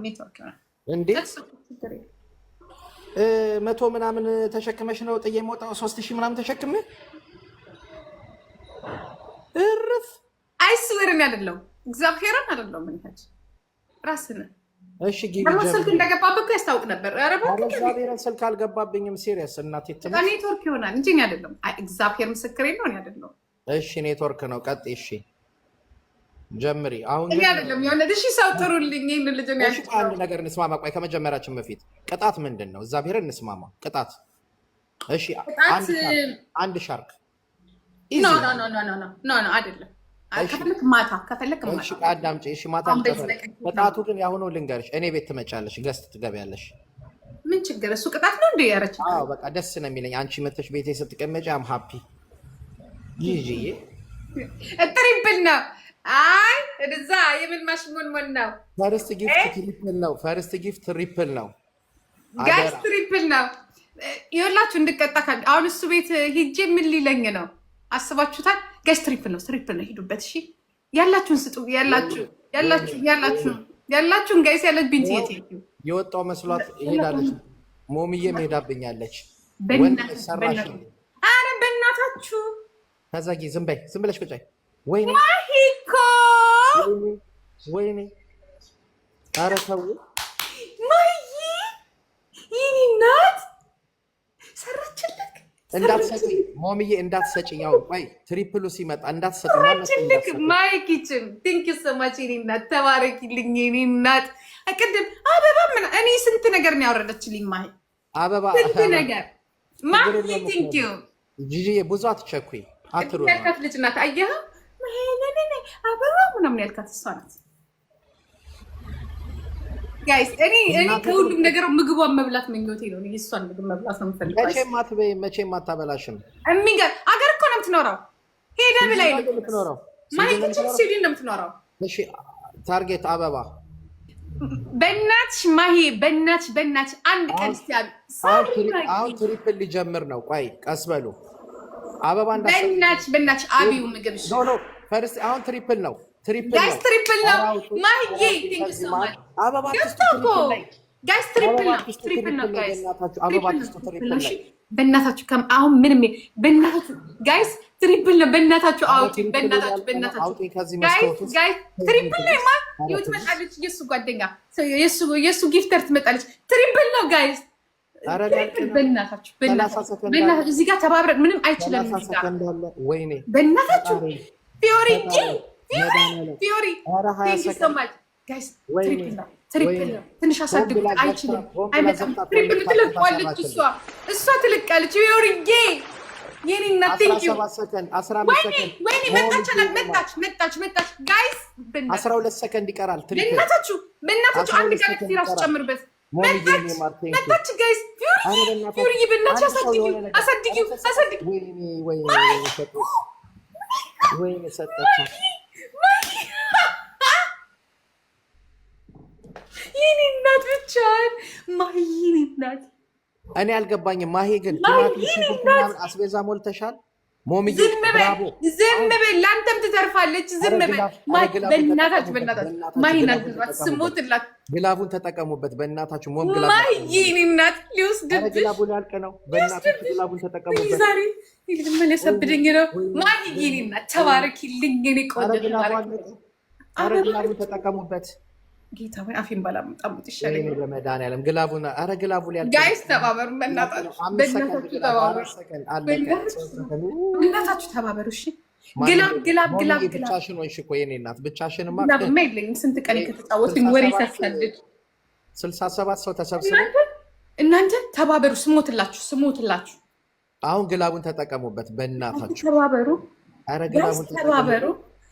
ኔትወርክ ይሆናል እንዴ 100 ምናምን ተሸክመሽ ነው ጥዬ የምወጣው 3000 ምናምን ተሸክመ እርፍ አይስወርን አይደለም እግዚአብሔርን አይደለም እንታች ራስን እሺ ጊዜ ስልክ እንደገባብህ ያስታውቅ ነበር እግዚአብሔርን ስልክ አልገባብኝም ሲሪየስ እናቴ ኔትወርክ ይሆናል እንጂ አይደለም እግዚአብሔር ምስክሬ ነው አይደለም እሺ ኔትወርክ ነው ቀጥ እሺ ጀምሪ አሁን ግን አይደለም የሆነ እሺ ሰው ጥሩልኝ ይሄን ልጅ ነው ያልኩት አንድ ነገር እንስማማ ቆይ ከመጀመራችን በፊት ቅጣት ምንድነው እግዚአብሔርን እንስማማ ቅጣት እሺ አንድ ሻርክ ኖ አይደለም ከፈለክ ማታ እሺ አዳምጪ እሺ ማታ ቅጣቱ ግን ያሁኑ ልንገርሽ እኔ ቤት ትመጫለሽ ገስት ትገቢያለሽ ምን ችግር እሱ ቅጣት ነው እንዴ ያረች አዎ በቃ ደስ ነው የሚለኝ አንቺ መተሽ ቤቴ ስትቀመጪ አም ሃፒ ይጂዬ እጥሪብልና አይ እዛ የምን ማሽሞን ነው ፈርስት ጊፍት ትሪፕል ነው ጋይስ ትሪፕል ነው ይኸውላችሁ እንድቀጣ ካል አሁን እሱ ቤት ሂጄ ምን ሊለኝ ነው አስባችሁታል ጋይስ ትሪፕል ነው ሂዱበት እሺ ያላችሁን ስጡ ያላችሁን ጋይስ ያለች ቢንት የወጣው መስሏት ይሄዳለች ሞምዬ ሄዳብኛለች አረ በእናታችሁ ተዛጊ ዝም ብለሽ ቁጭ ወይኔ ወይኔ ኧረ ተው ማይ ይሄ ናት ሰራችልክ እንዳትሰጪ ሞምዬ እንዳትሰጪ ያው ቆይ ትሪፕሉ ሲመጣ እንዳትሰጪ ሰራችልክ ማይ ኪችን ቴንክ ዩ ሶ ማች ይሄ ናት ተባረኪልኝ ይሄ ናት አቀደም አበባ ምን እኔ ስንት ነገር ነው ያወረደችልኝ ማይ አበባ ስንት ነገር ማይ ቴንክ ዩ ጂጂዬ ብዙ አትቸኩይ አትሩ ያልካት ልጅ ናት አየህ አበባ ምናምን ያልካት እሷ ናት ጋይስ እኔ ከሁሉም ነገር ምግቧን መብላት ምኞቴ ነው እሷን ምግብ መብላት ነው የምፈልገው መቼም አታበላሽም የሚገርም አገር እኮ ነው የምትኖረው ሄዳ ብላይ ነው የምትኖረው ማይክችን ሲዲን ነው የምትኖረው እሺ ታርጌት አበባ በእናትሽ ማሂ በእናትሽ አንድ ቀን ሲያብ አሁን ትሪፕል ሊጀምር ነው ቆይ ቀስ በሉ አበባ በእናትሽ አቢው ምግብሽ ኖ ፈርስት አሁን ትሪፕል ነው ጋይስ ትሪፕል ነው ማሂ ቴንክ ዩ ሶ ማች አበባ ጋይስ ትሪፕል ነው ጋይስ አበባ ትሪፕል ነው በእናታችሁ አሁን ምንም በእናታችሁ ጋይስ ትሪፕል ነው በእናታችሁ አውጪ በእናታችሁ ጋይስ ትሪፕል ነው ማ ይወት መጣለች የሱ ጓደኛ የሱ ጊፍተር ትመጣለች ትሪፕል ነው ጋይስ በእናታችሁ እዚህ ጋር ተባብረን ምንም አይችልም እዚህ ጋር በእናታችሁ ፊዮሪ ቴንክ ዩ ሶ ማች ጋይስ ትሪፕል ነው ትንሽ አሳድጉ አይችልም አይመጣም ትሪፕል ትለቀዋለች እሷ ትለቃለች ፊዮሪዬ የኔ እናት ቴንክ ዩ 15 ሰከንድ ወይኔ መጣች ጋይስ 12 ሰከንድ ይቀራል ትሪፕል በእናታችሁ አንድ ጋር ራሱ ጨምርበት መጣች ጋይስ ፊዮሪ በእናትሽ አሳድጊው ወይኔ ሰጠችው የኔ እናት ብቻዋን ማሂ የኔ እናት እኔ አልገባኝም ማሂ ግን ትናንት አስቤዛ ሞልተሻል ሞምዬ ብራቮ ዝም በል ለአንተም ትተርፋለች ዝም በል በእናታችሁ ማሂ ናት ስሞትላት ግላቡን ተጠቀሙበት በእናታችሁ ሞም ግላቡ ማሂ የኔ እናት ሊወስድብሽ ግላቡ ሊያልቅ ነው በእናታችሁ ግላቡን ተጠቀሙበት ዛሬ ይልም ለሰብደኝ ነው ማሂ የኔ እናት ተባረኪልኝ የኔ ቆንጆ ግላቡን ተጠቀሙበት ጌታ ወይ አፊን ባላምጣም ይሻለኝ በመድኃኒዓለም ግላቡን ኧረ ግላቡ ሊያልቅ ጋይስ ተባበሩ በእናታችሁ ተባበሩ እሺ ግላብ ብቻሽን ሆንሽ እኮ የኔ እናት ብቻሽንማ ግላብማ የለኝም ስንት ቀን ከተጫወትኩኝ ወሬ ሲያሳድድ 67 ሰው ተሰብስበው እናንተ ተባበሩ ስሞትላችሁ አሁን ግላቡን ተጠቀሙበት በእናታችሁ ተባበሩ ኧረ ግላቡን ተባበሩ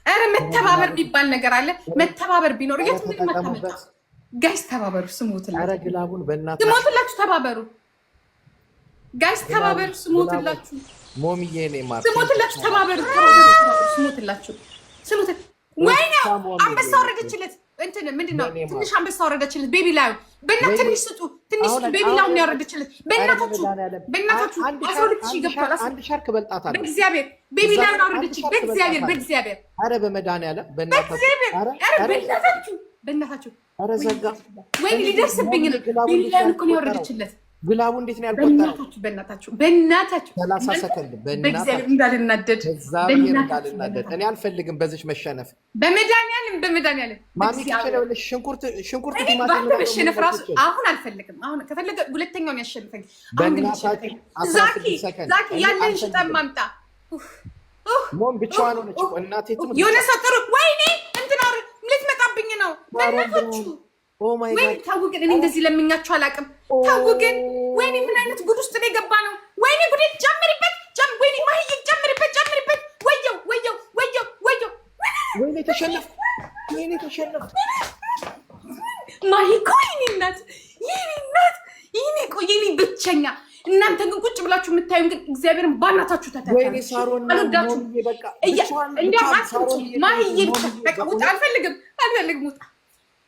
ኧረ መተባበር ቢባል ነገር አለ መተባበር ቢኖር የት ምን መተባበር ጋይስ ተባበሩ ስሞትላችሁ ኧረ ግላቡን በእናታችሁ ስሞትላችሁ ተባበሩ ጋይስ ተባበሩ ስሞትላችሁ ሞምዬ ነው ማለት ስሞትላችሁ ተባበሩ ስሞትላችሁ ወይኔ አንበሳ ወረደችለት እንትን ምንድነው ትንሽ አንበሳ ወረደችለት ቤቢ ላዩ በእናት ትንሽ ስጡ ትንሽ ቤቢ ላዩ ነው ያወረደችለት በእናታችሁ 12 ሺህ ገባል አንድ ሻርክ በልጣታል በእግዚአብሔር ቤቢ ላዩ ነው ያወረደችለት በእግዚአብሔር ኧረ በመድኃኒዓለም በእናታችሁ ኧረ ዘጋ። ወይ ሊደርስብኝ ነው። ቢላን እኮ ነው ያወረደችለት። ግላቡ እንዴት ነው ያልቆጠረው? በእናታችሁ 30 ሰከንድ በእግዚአብሔር እንዳልናደድ እኔ አልፈልግም በዚች መሸነፍ። በመድኃኒዓለም ማሚ ከፈለሽ ሽንኩርት ቲማቲም መሸነፍ ራሱ አሁን አልፈልግም። አሁን ከፈለገ ሁለተኛውን ያሸንፈኝ። ዛኪ ያለን ሽጠን ማምጣ ሞም ብቻዋን ሆነች እናቴ ትሙት። የሆነ ሰው ጥሩ ወይኔ እንትን ልትመጣብኝ ነው በእናታችሁ። ወይኔ ታው ግን እኔ እንደዚህ ለምኛችሁ አላውቅም። ታው ግን ወይኔ ምን አይነት ጉድ ውስጥ ነው የገባ ነው። ወይኔ ጉድ ጨምሪበት፣ ወይኔ ማህዬ ጨምሪበት። ወየው ወይኔ ተሸነፍ ማሂ እኮ የእኔ እናት የእኔ ብቸኛ። እናንተ ግን ቁጭ ብላችሁ የምታዩን ግን እግዚአብሔርን ባናታችሁ ተታታችሁ። ወይኔ ሳሮን አልወዳችሁም። እንዲያውም አትምጡ ማሂዬ ብቻ በቃ ውጣ። አልፈልግም ውጣ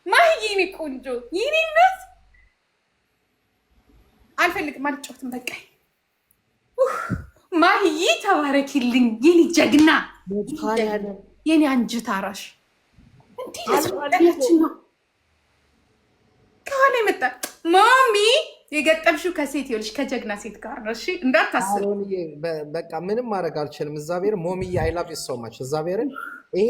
ማሂዬ የእኔ ቆንጆ የእኔ እናት አልፈልግም፣ አልጫወትም በቃ። ማሂዬ ተባረኪልኝ የኔ ጀግና፣ የኔ አንጀት አራሽ። እንዴት ያስወጣለችን ነው ከኋላ የመጣ ማሚ የገጠምሽው ከሴት ይኸውልሽ ከጀግና ሴት ጋር ነው። እሺ እንዳታስብ። በቃ ምንም ማድረግ አልችልም። እግዚአብሔር ሞሚዬ አይ ላቭ ዩ ሶ ማች እግዚአብሔርን። ይሄ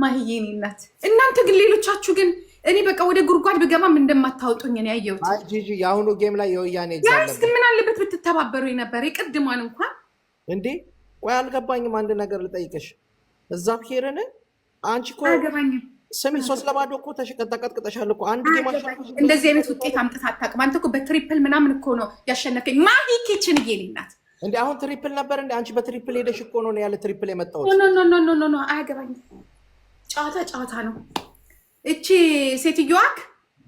ማሂዬ የኔ እናት። እናንተ ግን ሌሎቻችሁ ግን እኔ በቃ ወደ ጉድጓድ ብገባም እንደማታወጡኝ ነው ያየሁት። አይ ጂጂ የአሁኑ ጌም ላይ የወያኔ ያስ ግን ምን አለበት ብትተባበሩ የነበረ የቅድሟን እንኳን እንዴ። ቆይ አልገባኝም። አንድ ነገር ልጠይቅሽ። እግዚአብሔርን አንቺ እኮ አልገባኝም። ስሚ 3-0 እኮ ተቀጥቅጠሻል እኮ። አንድ ጌም አሸነፍሽ። እንደዚህ አይነት ውጤት አምጥታ አታውቅም። አንተ እኮ በትሪፕል ምናምን እኮ ነው ያሸነፈኝ። ማሂ ኪችን የኔ እናት። እንዴ አሁን ትሪፕል ነበር እንዴ? አንቺ በትሪፕል ሄደሽ እኮ ነው ያለ ትሪፕል የመጣሁት። ኖ አያገባኝም። ጨዋታ ነው። እቺ ሴትዮዋ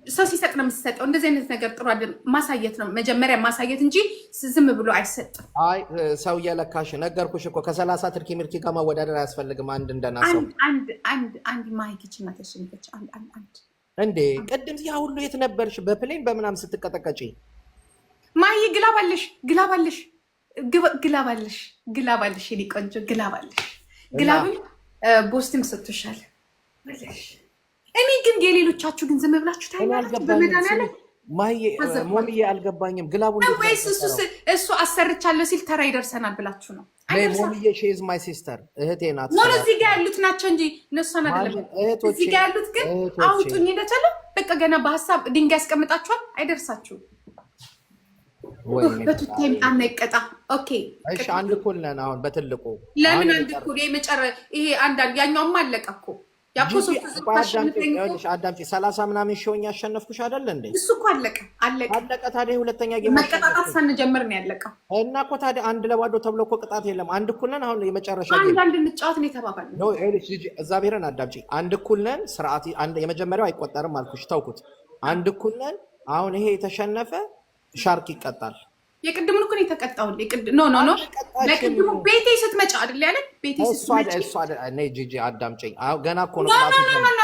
ሰው ሲሰጥ ነው የምትሰጠው። እንደዚህ አይነት ነገር ጥሩ አይደለም። ማሳየት ነው መጀመሪያ ማሳየት እንጂ ዝም ብሎ አይሰጥም። አይ ሰው እየለካሽ ነገርኩሽ እኮ ከ30 ትርኪ ምርኪ ጋር ማወዳደር አያስፈልግም። አንድ እንደናሰው አንድ ማይኪች እና ተሽንፈች አንድ እንዴ ቅድም ያ ሁሉ የት ነበርሽ? በፕሌን በምናም ስትቀጠቀጪ ማይ ግላባለሽ የኔ ቆንጆ ግላብል ቦስትም ሰጥቶሻል። እኔ ግን የሌሎቻችሁ ግን ዝም ብላችሁ ታይላችሁ። በመድኃኒዓለም ሞሚዬ አልገባኝም። ግላቡ ወይስ እሱ አሰርቻለሁ ሲል ተራ ይደርሰናል ብላችሁ ነው? ሞሚዬ ሺ ኢዝ ማይ ሲስተር እህቴ ናት። ኖ እዚህ ጋር ያሉት ናቸው እንጂ እነሷን አይደለም። እዚህ ጋር ያሉት ግን አውጡኝ እንደቻለ በቃ ገና በሀሳብ ድንጋይ ያስቀምጣችኋል። አይደርሳችሁም። በቱታይም አናይቀጣ። ኦኬ እሺ አንድ እኩል ነን አሁን በትልቁ። ለምን አንድ እኩል? ይሄ አንዳንድ ያኛውም አለቀ እኮ አዳምጪ 30 ምናምን ሺህ ያሸነፍኩሽ አይደል እንዴ? እሱ እኮ አለቀ። ታዲያ ሁለተኛ ጌም መቀጣጣት ሳንጀምር ነው ያለቀው። እና እኮ ታዲያ 1-0 ተብሎ እኮ ቅጣት የለም። አንድ እኩል ነን። አሁን የመጨረሻ ጌም አንድ እንጫወት ነው የተባባልነው። ነው ኤሊስ ጂጂ እግዚአብሔርን አዳምጪ። አንድ እኩል ነን። ስርዓት የመጀመሪያው አይቆጠርም አልኩሽ፣ ተውኩት። አንድ እኩል ነን። አሁን ይሄ የተሸነፈ ሻርክ ይቀጣል። የቅድሙን እኮ ነው የተቀጣው። ኖ ለቅድሙ ቤቴ ስትመጪ አይደል ያለ? ቤቴ ስትመጪ እሷ ነይ ጂጂ አዳምጪኝ። ገና እኮ ነው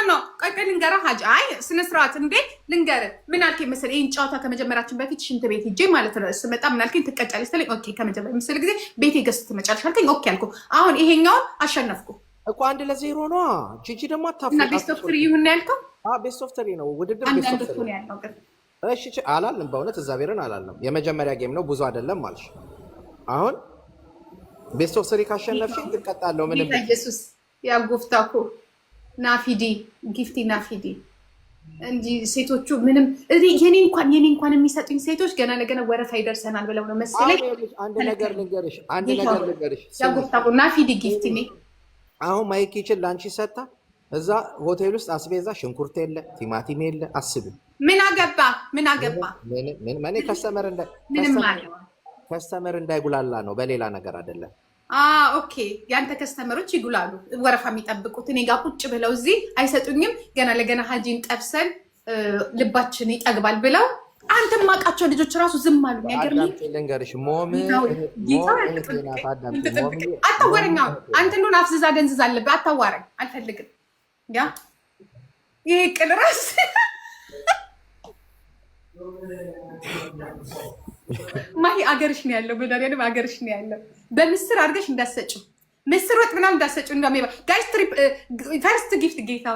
ኖ ቆይ ልንገርህ ሀጅ። አይ ስነ ስርዓት እንዴ ልንገርህ። ምን አልከኝ መሰለኝ? ይሄን ጨዋታ ከመጀመራችን በፊት ሽንት ቤት ሂጄ ማለት ነው ስመጣ ምን አልከኝ? ትቀጫለሽ ስትለኝ ኦኬ ከመጀመሪያ ምስል ጊዜ ቤቴ ገዝተሽ ትመጫለሽ አልከኝ። ኦኬ አልኩ። አሁን ይሄኛውን አሸነፍኩ እኮ 1-0 ነው። ጂጂ ደግሞ አታፍሪ። እና ቤስት ኦፍ 3 ይሁን ያልከው? ቤስት ኦፍ 3 ነው ውድድር። ቤስት ኦፍ 3 ነው ያለው ግን እሺ አላለም። በእውነት እግዚአብሔርን አላለም። የመጀመሪያ ጌም ነው ብዙ አይደለም ማለሽ። አሁን ቤስት ኦፍ 3 ካሸነፍሽ ትቀጣለሁ። ምንም ኢየሱስ ያጎፍታኩ ናፊዲ ጊፍቲ ናፊዲ እንጂ ሴቶቹ ምንም የኔ እንኳን የሚሰጡኝ ሴቶች ገና ለገና ወረፋ ይደርሰናል ብለው ነው መሰለኝ። አንድ ነገር ልንገርሽ ያጎፍታኩ ናፊዲ ጊፍቲ ነኝ። አሁን ማይክ ይችል ላንቺ ሰጣ። እዛ ሆቴል ውስጥ አስቤዛ ሽንኩርት የለ ቲማቲም የለ። አስቢ ምን አገባ ምን ከስተመር እንዳይጉላላ ነው፣ በሌላ ነገር አይደለም። ኦኬ ያንተ ከስተመሮች ይጉላሉ፣ ወረፋ የሚጠብቁት እኔ ጋር ቁጭ ብለው እዚህ አይሰጡኝም። ገና ለገና ሀጂን ጠብሰን ልባችን ይጠግባል ብለው አንተ ማቃቸው ልጆች ራሱ ዝም አሉ። ልንገርሽ አታዋረኝ። አንተ እንደሆነ አፍዝዛ ደንዝዝ አለብህ። አታዋረኝ፣ አልፈልግም። ያ ይሄ ቅል ራስ ማሂ አገርሽ ነው ያለው። በዳሪያንም አገርሽ ነው ያለው። በምስር አድርገሽ እንዳሰጭው ምስር ወጥ ምናምን እንዳሰጪው እንደሚባ ጋይስ ትሪፕ ፈርስት ጊፍት ጌታ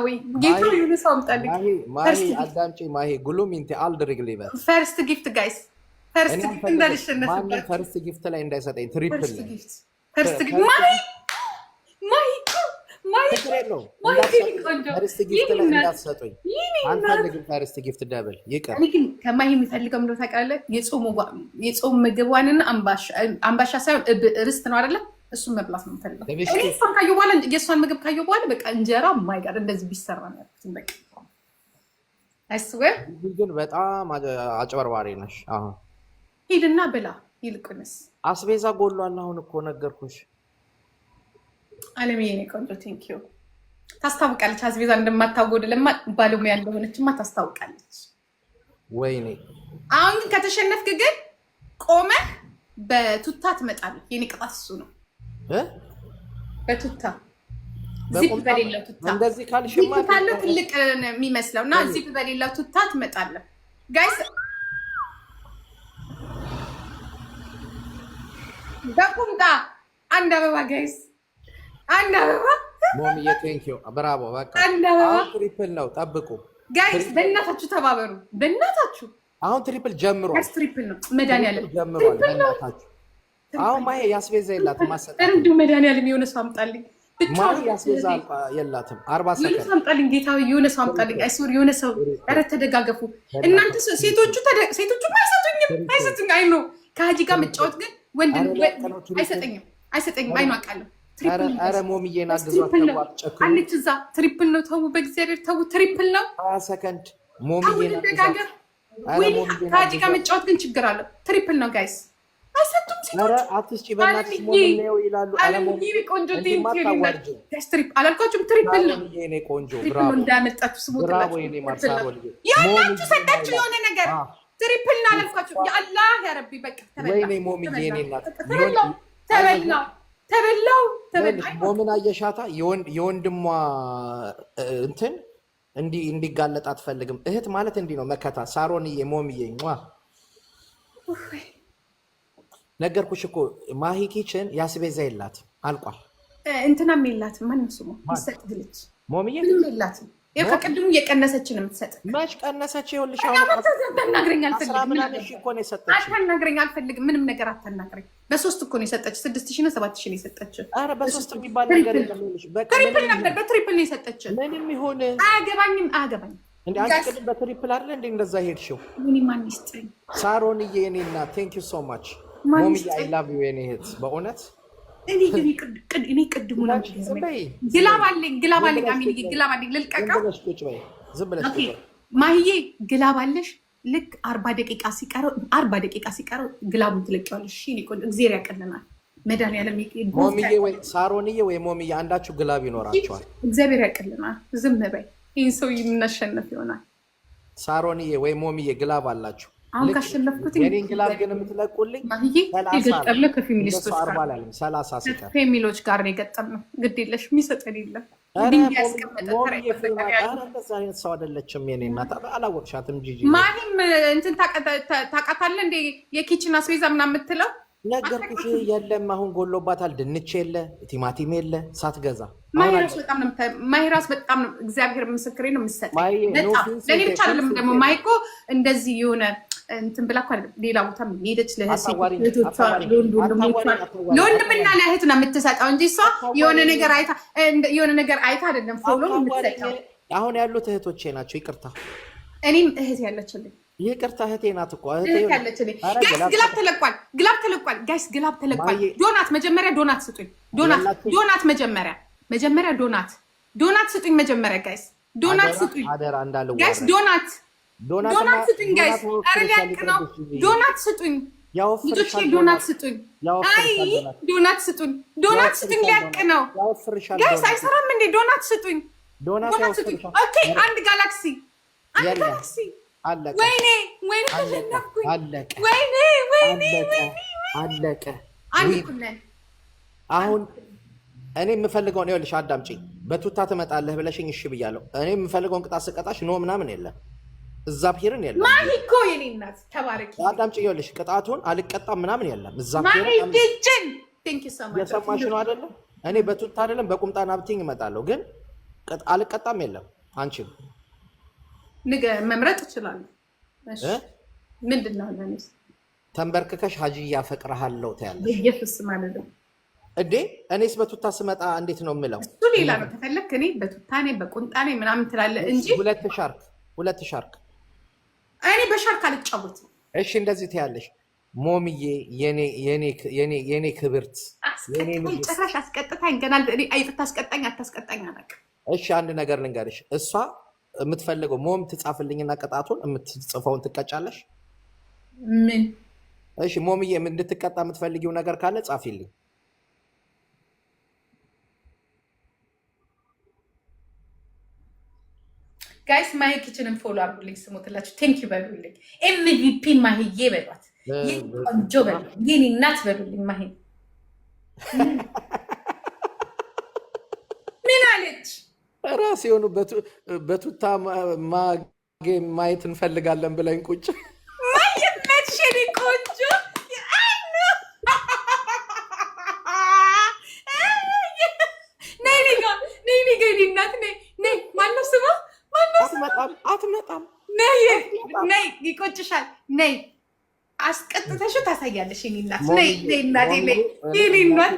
ወይ የሆነ ሰው አምጣልኝ። ማሂ አዳምጪ ማሂ ጉሉም ኢንተ አልድሪግ ሊበት ፈርስት ጊፍት ጋይስ ፈርስት ጊፍት እንዳልሸነፍበት ፈርስት ጊፍት ላይ እንዳይሰጠኝ ትሪፕል ፈርስት ጊፍት ማሂ ፈርስት ጊፍት ላይ እንዳትሰጡኝ አንፈልግም። ፈርስት ጊፍት ደብል ይቅር። እኔ ግን ከማሂ የሚፈልገው ምንድነው ታውቃለህ? የጾም ምግቧንና አምባሻ ሳይሆን ርስት ነው አይደለ? እሱን መብላት ነው የምፈልገው። እኔ እሷን ካየሁ በኋላ የእሷን ምግብ ካየሁ በኋላ በቃ እንጀራ ማይጋር እንደዚህ ቢሰራ ነው ያልኩት። በቃ አይስዌር ግን በጣም አጭበርባሪ ነሽ። አሁን ሂድና ብላ። ይልቁንስ አስቤዛ ጎሏል። አሁን እኮ ነገርኩሽ። አለምዬ እኔ ቆንጆ ቴንኪዩ። ታስታውቃለች አስቤዛ እንደማታጎድልማ ባለሙያ እንደሆነችማ ታስታውቃለች። ወይኔ አሁን ግን ከተሸነፍክ ግን ቆመህ በቱታ ትመጣለህ። የኔ ቅጣት እሱ ነው። በቱታ ዚፕ በሌለው ቱታ እንደዚህ ካልሽማ ካለው ትልቅ የሚመስለው እና ዚፕ በሌለው ቱታ ትመጣለህ። ጋይስ በቁምጣ አንድ አበባ ጋይስ አንድ አበባ ሞሚዬ ቴንኪዩ ብራቮ። በቃ ትሪፕል ነው ጠብቁ ጋይስ። በእናታችሁ ተባበሩ በእናታችሁ። አሁን ትሪፕል ጀምሯል። ትሪፕል ነው መድኃኒዓለም ጀምሯል። በእናታችሁ አሁን ማሂ ያስቤዛ የላትም። ማሰጣት እንደው መድኃኒዓለም የሆነ ሰው አምጣልኝ። ማሂ ያስቤዛ የላትም። 40 ሰከንድ የሆነ አምጣልኝ ጌታዬ፣ የሆነ ሰው አምጣልኝ። አይሱር የሆነ ሰው። ኧረ ተደጋገፉ እናንተ ሴቶቹ አይሰጡኝም። አይ ነው ከሀጂ ጋር መጫወት ግን ወንድ አይሰጠኝም። አይ ነው አውቃለሁ። ኧረ ሞሚዬን አግዟት አለች እዛ። ትሪፕል ነው ተው፣ በእግዚአብሔር ተው። ትሪፕል ነው 20 ሰከንድ ሞሚዬን ተደጋገር። ከሀጂ ጋር መጫወት ግን ችግር አለው። ትሪፕል ነው ጋይስ። አይሰጡም ኧረ አትስጪ በእናትሽ ሞሚ ነው ይላሉ። አለምዬ ቆንጆ ትሪፕል አላልኳችሁም? ትሪፕል ነው የኔ ቆንጆ። ብራቮ እንዳመጣችሁ ስሙ። ብራቮ የኔ ማርሳሮ ልጅ ያላችሁ ሰጣችሁ የሆነ ነገር ትሪፕል ነው አላልኳችሁም? ያ አላህ ያ ረቢ በቃ ወይኔ ሞሚዬ የኔ እናት ተበላው። ሞምን አየሻታ? የወንድሟ እንትን እንዲጋለጥ አትፈልግም። እህት ማለት እንዲህ ነው መከታ። ሳሮንዬ ሞሚዬ ነገርኩሽ እኮ ማሂ ኪችን ያስቤዛ የላትም አልቋል። እንትናም የላትም ማነው ስሙ ይሰጥልች ሞሚዬ ምንም የላትም። ይኸው ከቅድሙ እየቀነሰች ነው የምትሰጥ። መች ቀነሰች? ይኸውልሽ አታናግረኝ አልፈልግም። እኮ ነው የሰጠችው። አታናግረኝ አልፈልግም። ምንም ነገር አታናግረኝ። በ3 እኮ ነው የሰጠች። 6000 ነው 7000 ነው የሰጠች። ኧረ በ3 የሚባል ነገር የለም። ትሪፕል ነበር። በትሪፕል ነው የሰጠች። ምንም ይሁን አያገባኝም። እንዴ አንቺ ቅድም በትሪፕል አይደል እንዴ እንደዛ ሄድሽው? ምን ማን ይስጥኝ። ሳሮንዬ የኔ እናት ቴንክ ዩ ሶ ማች ሞሚዬ አይ ላቭ ዩ የኔ እህት በእውነት እኔ ቅድሙ ነው ግላብ አለኝ አሚን ግላብ አለኝ። ልልቀቀው ዝም ብለሽ ማሂዬ ግላብ አለሽ። ልክ 40 ደቂቃ ሲቀረው ግላቡን ትለቂዋለሽ። እሺ እኔ ቆንጆ እግዚአብሔር ያቀልናል። መድኃኒዓለም ሞሚዬ ወይ ሳሮንዬ ወይ ሞሚዬ አንዳችሁ ግላብ ይኖራቸዋል። እግዚአብሔር ያቀልናል። ዝም በይ። ይህን ሰው የምናሸነፍ ይሆናል። ሳሮንዬ ወይ ሞሚዬ ግላብ አላችሁ። አሁን ካሸነፍኩት የኔን ግላብ ግን የምትለቁልኝ ከፌሚሎች ጋር ነው የገጠምነው። ግድ የለሽ የሚሰጠን የለም። ሰው አይደለችም የኔ እናት። አላወቅሻትም ጂጂ። ማሂም እንትን ታውቃታለህ እንደ የኪችን አስቤዛ ምናምን የምትለው ነገርኩሽ። የለም አሁን ጎሎባታል። ድንች የለ ቲማቲም የለ ሳትገዛ ማሂ ራስ በጣም ነው እግዚአብሔር ምስክሬ ነው የምትሰጠኝ። ለእኔ ብቻ አይደለም ደግሞ ማሂ እኮ እንደዚህ የሆነ እንትን ብላ እኮ ሌላ ቦታ ሄደች። ለወንድምና ለእህት ነው የምትሰጠው እንጂ እሷ የሆነ ነገር አይታ አይደለም ፎሎ የምትሰጠው። አሁን ያሉት እህቶቼ ናቸው። ይቅርታ እኔም እህት ያለችልኝ ይቅርታ እህቴ ናት እኮ ያለችልኝ። ጋይስ ግላብ ተለቋል። ጋይስ ግላብ ተለቋል። ዶናት መጀመሪያ ዶናት ስጡኝ። ዶናት መጀመሪያ ዶናት ስጡኝ። መጀመሪያ ጋይስ ዶናት ስጡኝ። ጋይስ ዶናት ስጡኝ ጋይስ። ኧረ ሊያልቅ ነው። ዶናት ስጡኝ ልጆች፣ ዶናት ስጡኝ። አይ ዶናት ስጡኝ ሊያልቅ ነው ጋይስ። አይሰራም እንዴ? ዶናት ስጡኝ። ኦኬ አንድ ጋላክሲ ወይኔ ተሸነፍኩኝ። አለቀ። አሁን እኔ የምፈልገውን ይኸውልሽ፣ አዳምጪኝ። በቱታ ትመጣለህ ብለሽኝ እሺ ብያለሁ። እኔ የምፈልገውን ቅጣት ስቀጣሽ ኖ ምናምን የለም። እዛ ፒርን የለም። ማሂ እኮ የኔ እናት ተባረኪ። አዳምጪኝ። ይኸውልሽ ቅጣቱን አልቀጣም ምናምን የለም። እዛ ፒርን ቴንክ ዩ ሶ ማች የሰማሽ ነው አይደለ? እኔ በቱታ አይደለም በቁምጣና ብትኝ እመጣለሁ፣ ግን አልቀጣም። የለም አንቺም መምረጥ እችላለሁ። እሺ ምንድነው ለኔስ? ተንበርክከሽ ሀጂ ያፈቅርሃለሁ ታያለሽ። በኢየሱስ ማለት ነው እንዴ? እኔስ በቱታ ስመጣ እንዴት ነው የምለው? እሱ ሌላ ነው። ተፈለክ እኔ በቱታ ነኝ በቁምጣ ነኝ ምናምን ትላለህ እንጂ ሁለት ሻርክ እኔ በሻርክ አልጫወትም። እሺ እንደዚህ ትያለሽ። ሞምዬ የኔ ክብርት የኔ ልጅ ጭራሽ አስቀጥታኝ ገና እኔ ታስቀጣኝ አታስቀጣኝ አላውቅም። እሺ አንድ ነገር ልንገርሽ፣ እሷ የምትፈልገው ሞም ትጻፍልኝና ቅጣቱን የምትጽፈውን ትቀጫለሽ። ምን? እሺ ሞምዬ እንድትቀጣ የምትፈልጊው ነገር ካለ ጻፊልኝ። ጋይስ ማሂ ኪችንን ፎሎ አድርጉልኝ፣ ስሞትላችሁ ቴንክ ዩ በሉልኝ። ኤምቪፒ ማሂዬ በሏት፣ ቆንጆ በሉልኝ፣ የኔ እናት በሉልኝ። ማሂ ምን አለች? ራስ የሆኑ በቱታ ማየት እንፈልጋለን ብለኝ ቁጭ ማየመችሽ ቆንጆ ነይ እናት ነይ ማነው ስማ አትመጣም። ነይ ይቆጭሻል። ነይ አስቀጥተሽው ታሳያለሽ። የኔ እናት ነይ እናቴ ነይ የኔ እናት።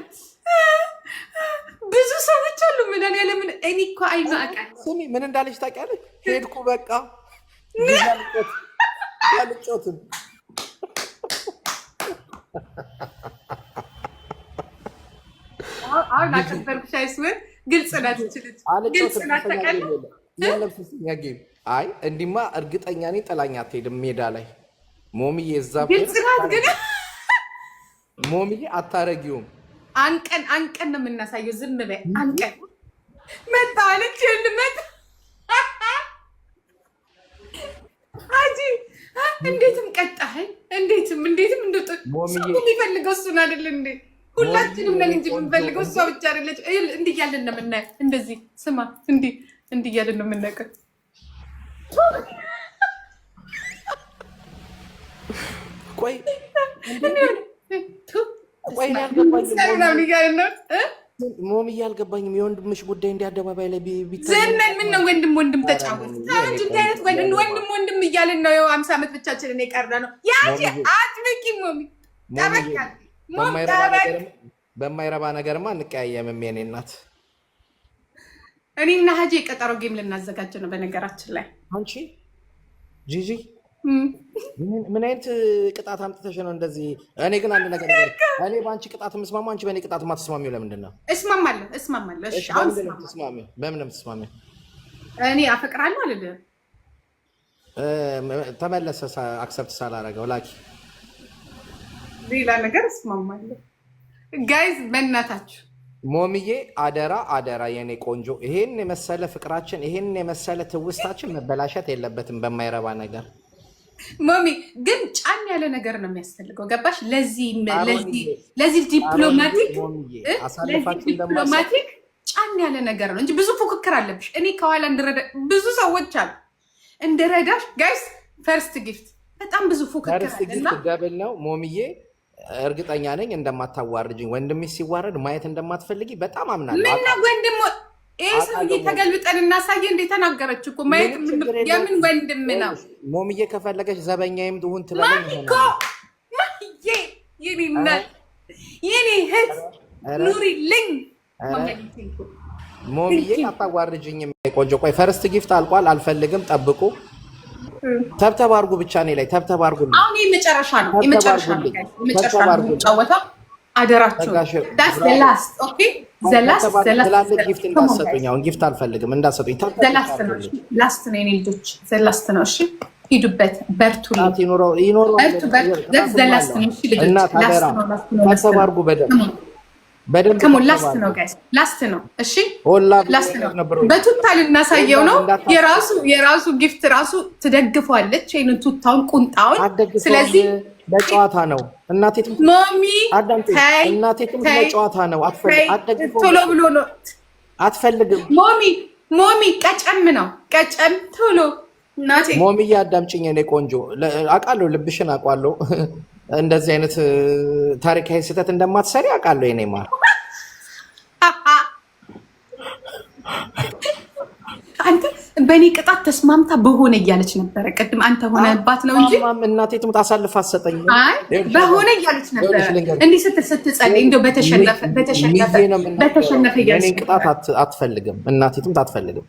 ብዙ ሰዎች አሉ። ምን ያለ ምን እኔ እኮ አይማቀል ስሚ ምን እንዳለች ታውቂያለሽ? ሄድኩ በቃ ያልጮትም አሁን አከበርኩሽ። አይስወር ግልጽ ናት ትችልች ግልጽ ናት ታውቃለህ። አይ እንዲማ እርግጠኛ ነኝ ጥላኝ አትሄድም ሜዳ ላይ ሞምዬ። እዛ ግልጽ ናት ግን ሞምዬ አታረጊውም። አንቀን ነው የምናሳየው። ዝም በይ አንቀን መጣ አለች ልመጣ አጂ እንዴትም ቀጣኸኝ። እንዴትም የሚፈልገው እሱን አይደል እንዴ? ሁላችንም ነን እንጂ የምንፈልገው እሷ ብቻ አይደለች። እንዲህ እያልን ነው የምናየው። እንደዚህ ስማ እንዲህ እያልን ነው የምናውቀው። ቆይ ሞምዬ አልገባኝም። የወንድምሽ ጉዳይ እንደ አደባባይ ላይ ዘመን ምን ነው ወንድም ተጫወት እንጂ እንደ አይነት ወንድም እያልን ነው። 50 ዓመት ብቻችንን የቀረ ነው። ያጂ አጥብቂ ሞሚ ተበቃ በማይረባ ነገርማ እንቀያየምም የኔ እናት። እኔና ሀጂ የቀጠሮ ጌም ልናዘጋጅ ነው። በነገራችን ላይ አንቺ ጂጂ ምን አይነት ቅጣት አምጥተሽ ነው እንደዚህ? እኔ ግን አንድ ነገር እኔ በአንቺ ቅጣት የምስማማ አንቺ በእኔ ቅጣት የማትስማሚው ለምንድን ነው? እስማማለሁ። እሺ አሁን በምን የምትስማሚው? እኔ አፈቅራለሁ አልልም። ተመለሰ አክሰፕት ሳላረገው ላኪ ሌላ ነገር እስማማለሁ። ጋይዝ በእናታችሁ ሞምዬ አደራ የኔ ቆንጆ፣ ይሄን የመሰለ ፍቅራችን ይሄን የመሰለ ትውስታችን መበላሸት የለበትም በማይረባ ነገር። ሞሚ ግን ጫን ያለ ነገር ነው የሚያስፈልገው። ገባሽ? ለዚህ ዲፕሎማቲክ ጫን ያለ ነገር ነው እንጂ ብዙ ፉክክር አለብሽ። እኔ ከኋላ ብዙ ሰዎች አሉ እንድረዳሽ። ጋይስ ፈርስት ጊፍት በጣም ብዙ ፉክክር አለ። ፈርስት ጊፍት ደብል ነው ሞምዬ። እርግጠኛ ነኝ እንደማታዋርጅኝ፣ ወንድምሽ ሲዋረድ ማየት እንደማትፈልጊ በጣም አምናለሁ። ምን ወንድም ሰውዬ ተገልብጠን እናሳየ እንዴ? ተናገረች እኮ ማየት የምን ወንድም ነው? ሞምዬ ከፈለገች ዘበኛዬም ትሁን ትበለኝ ይሆናል። የኔ እህት ኑሪልኝ ሞምዬ፣ አታዋርጅኝም ቆንጆ። ቆይ ፈርስት ጊፍት አልቋል፣ አልፈልግም፣ ጠብቁ። ተብተብ አድርጉ ብቻ እኔ ላይ ተብተብ አድርጉ። አሁን የመጨረሻ ነው ጫወታ። አደራችሁ ዳስ ላስት ኦኬ። ዘላስት ጊፍት እንዳሰጡኝ፣ አሁን ጊፍት አልፈልግም እንዳሰጡኝ። ላስት ነው የኔ ልጆች፣ ዘላስት ነው። እሺ ሂዱበት፣ በርቱ፣ ዘላስት ነው። እሺ ልጆች ተብተብ አድርጉ በደንብ ከሞን ላስት ነው ጋይስ፣ ላስት ነው። እሺ ላስት ነው። በቱታ ልናሳየው ነው። የራሱ ጊፍት ራሱ ትደግፈዋለች ይሄንን ቱታውን ቁንጣውን። ስለዚህ ለጨዋታ ነው እናቴ ሞሚ እናቴ ለጨዋታ ነው። ቶሎ ብሎ ነው አትፈልግም። ሞሚ ቀጨም ነው ቀጨም ቶሎ እናቴ። ሞሚዬ አዳምጪኝ የኔ ቆንጆ፣ አውቃለሁ ልብሽን አውቃለሁ። እንደዚህ አይነት ታሪካዊ ስህተት እንደማትሰሪ አውቃለሁ። የኔ ማር አንተ በእኔ ቅጣት ተስማምታ በሆነ እያለች ነበረ። ቅድም አንተ ሆነባት ነው እንጂ እናቴ ትሙት አሳልፍ አትሰጠኝ። በሆነ እያለች ነበረ። እንዲህ ስትጸልይ እንደው በተሸነፈ የኔን ቅጣት አትፈልግም። እናቴ ትሙት አትፈልግም።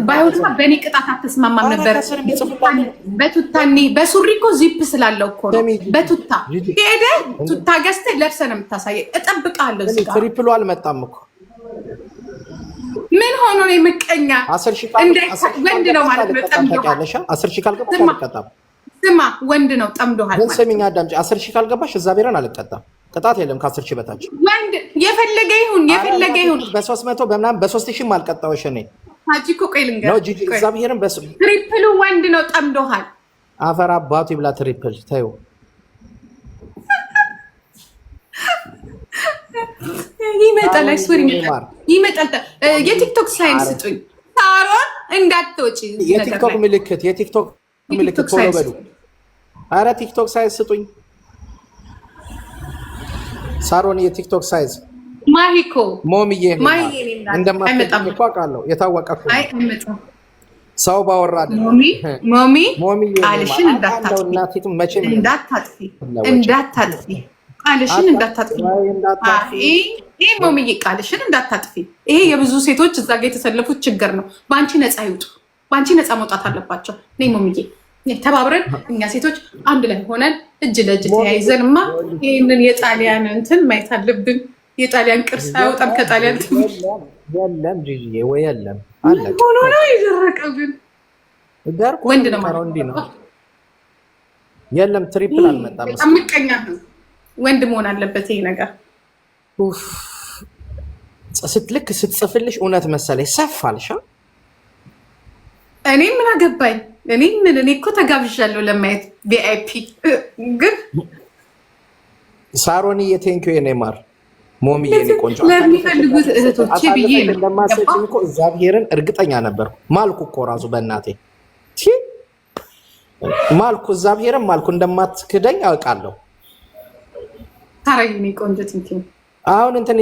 ባይሆንማ በእኔ ቅጣት አትስማማም ነበረ። በቱታኔ በሱሪ እኮ ዚፕ ስላለው እኮ ነው። በቱታ ሄደህ ቱታ ገዝተህ ለብሰህ ነው የምታሳየው። እጠብቅሃለሁ እዚህ ጋር። ትሪፕሉ አልመጣም እኮ ምን ሆኖ ነው የምቀኛ? ወንድ ነው ማለት ነው። ጠምዶሃል። 10 ሺህ ካልገባሽ አልቀጣም። ስማ ወንድ ነው ጠምዶሃል። ግን ስሚኝ አዳምጪ። 10 ሺህ ካልገባሽ እዛ ቤረን አልቀጣም። ቅጣት የለም ከ10 ሺህ በታች ወንድ የፈለገ ይሁን በ300 በምናምን በ3000 አልቀጣሁሽ እኔ ሀጂ እኮ ቆይ ልንገርህ ነው ጂጂ እዛ ብሄርም ትሪፕሉ ወንድ ነው ጠምዶሃል። አፈር አባቱ ይብላ ትሪፕል ተይው። ይመጣል አይስወር ይመጣል። የቲክቶክ ሳይንስ ስጡኝ። ሳሮን እንዳትወጪ። የቲክቶክ ምልክት ፎሎ በሉ። አረ ቲክቶክ ሳይንስ ስጡኝ። ሳሮን የቲክቶክ ሳይንስ ማሂኮ ሞሚዬ እንደማትመጣም እኮ አውቃለሁ። የታወቀ እኮ ሰው ባወራ ሞሚ ቃልሽን እንዳታጥፊ ቃልሽን እንዳታጥፊ። ይሄ ሞሚዬ ቃልሽን እንዳታጥፊ። ይሄ የብዙ ሴቶች እዛ ጋ የተሰለፉት ችግር ነው። በአንቺ ነፃ ይውጡ። በአንቺ ነፃ መውጣት አለባቸው። ነይ ሞሚዬ ተባብረን እኛ ሴቶች አንድ ላይ ሆነን እጅ ለእጅ ተያይዘንማ ይህንን የጣሊያን እንትን ማየት አለብን። የጣሊያን ቅርስ አይወጣም ከጣሊያን የለም ጂጂዬ ወይ የለም ሆኖ ነው የደረቀብን። ወንድ ነው ማለት እንዲህ ነው። የለም ትሪፕል አልመጣም። ምቀኛ ወንድ መሆን አለበት ይሄ ነገር። ልክ ስትጽፍልሽ እውነት መሰለኝ ሰፋልሻ። እኔ ምን አገባኝ? እኔ እኮ ተጋብዣለሁ ለማየት ቪአይፒ። ግን ሳሮኒ የቴንኪው የኔ ማር ሞሚ የኔ ቆንጆ ለሚፈልጉት እህቶቼ ብዬ እንደማሰጭኝ እኮ እግዚአብሔርን እርግጠኛ ነበርኩ። ማልኩ እኮ ራሱ በእናቴ ማልኩ፣ እግዚአብሔርን ማልኩ። እንደማትክደኝ አውቃለሁ። ታረኝ የኔ ቆንጆ ቴንኪው። አሁን እንትን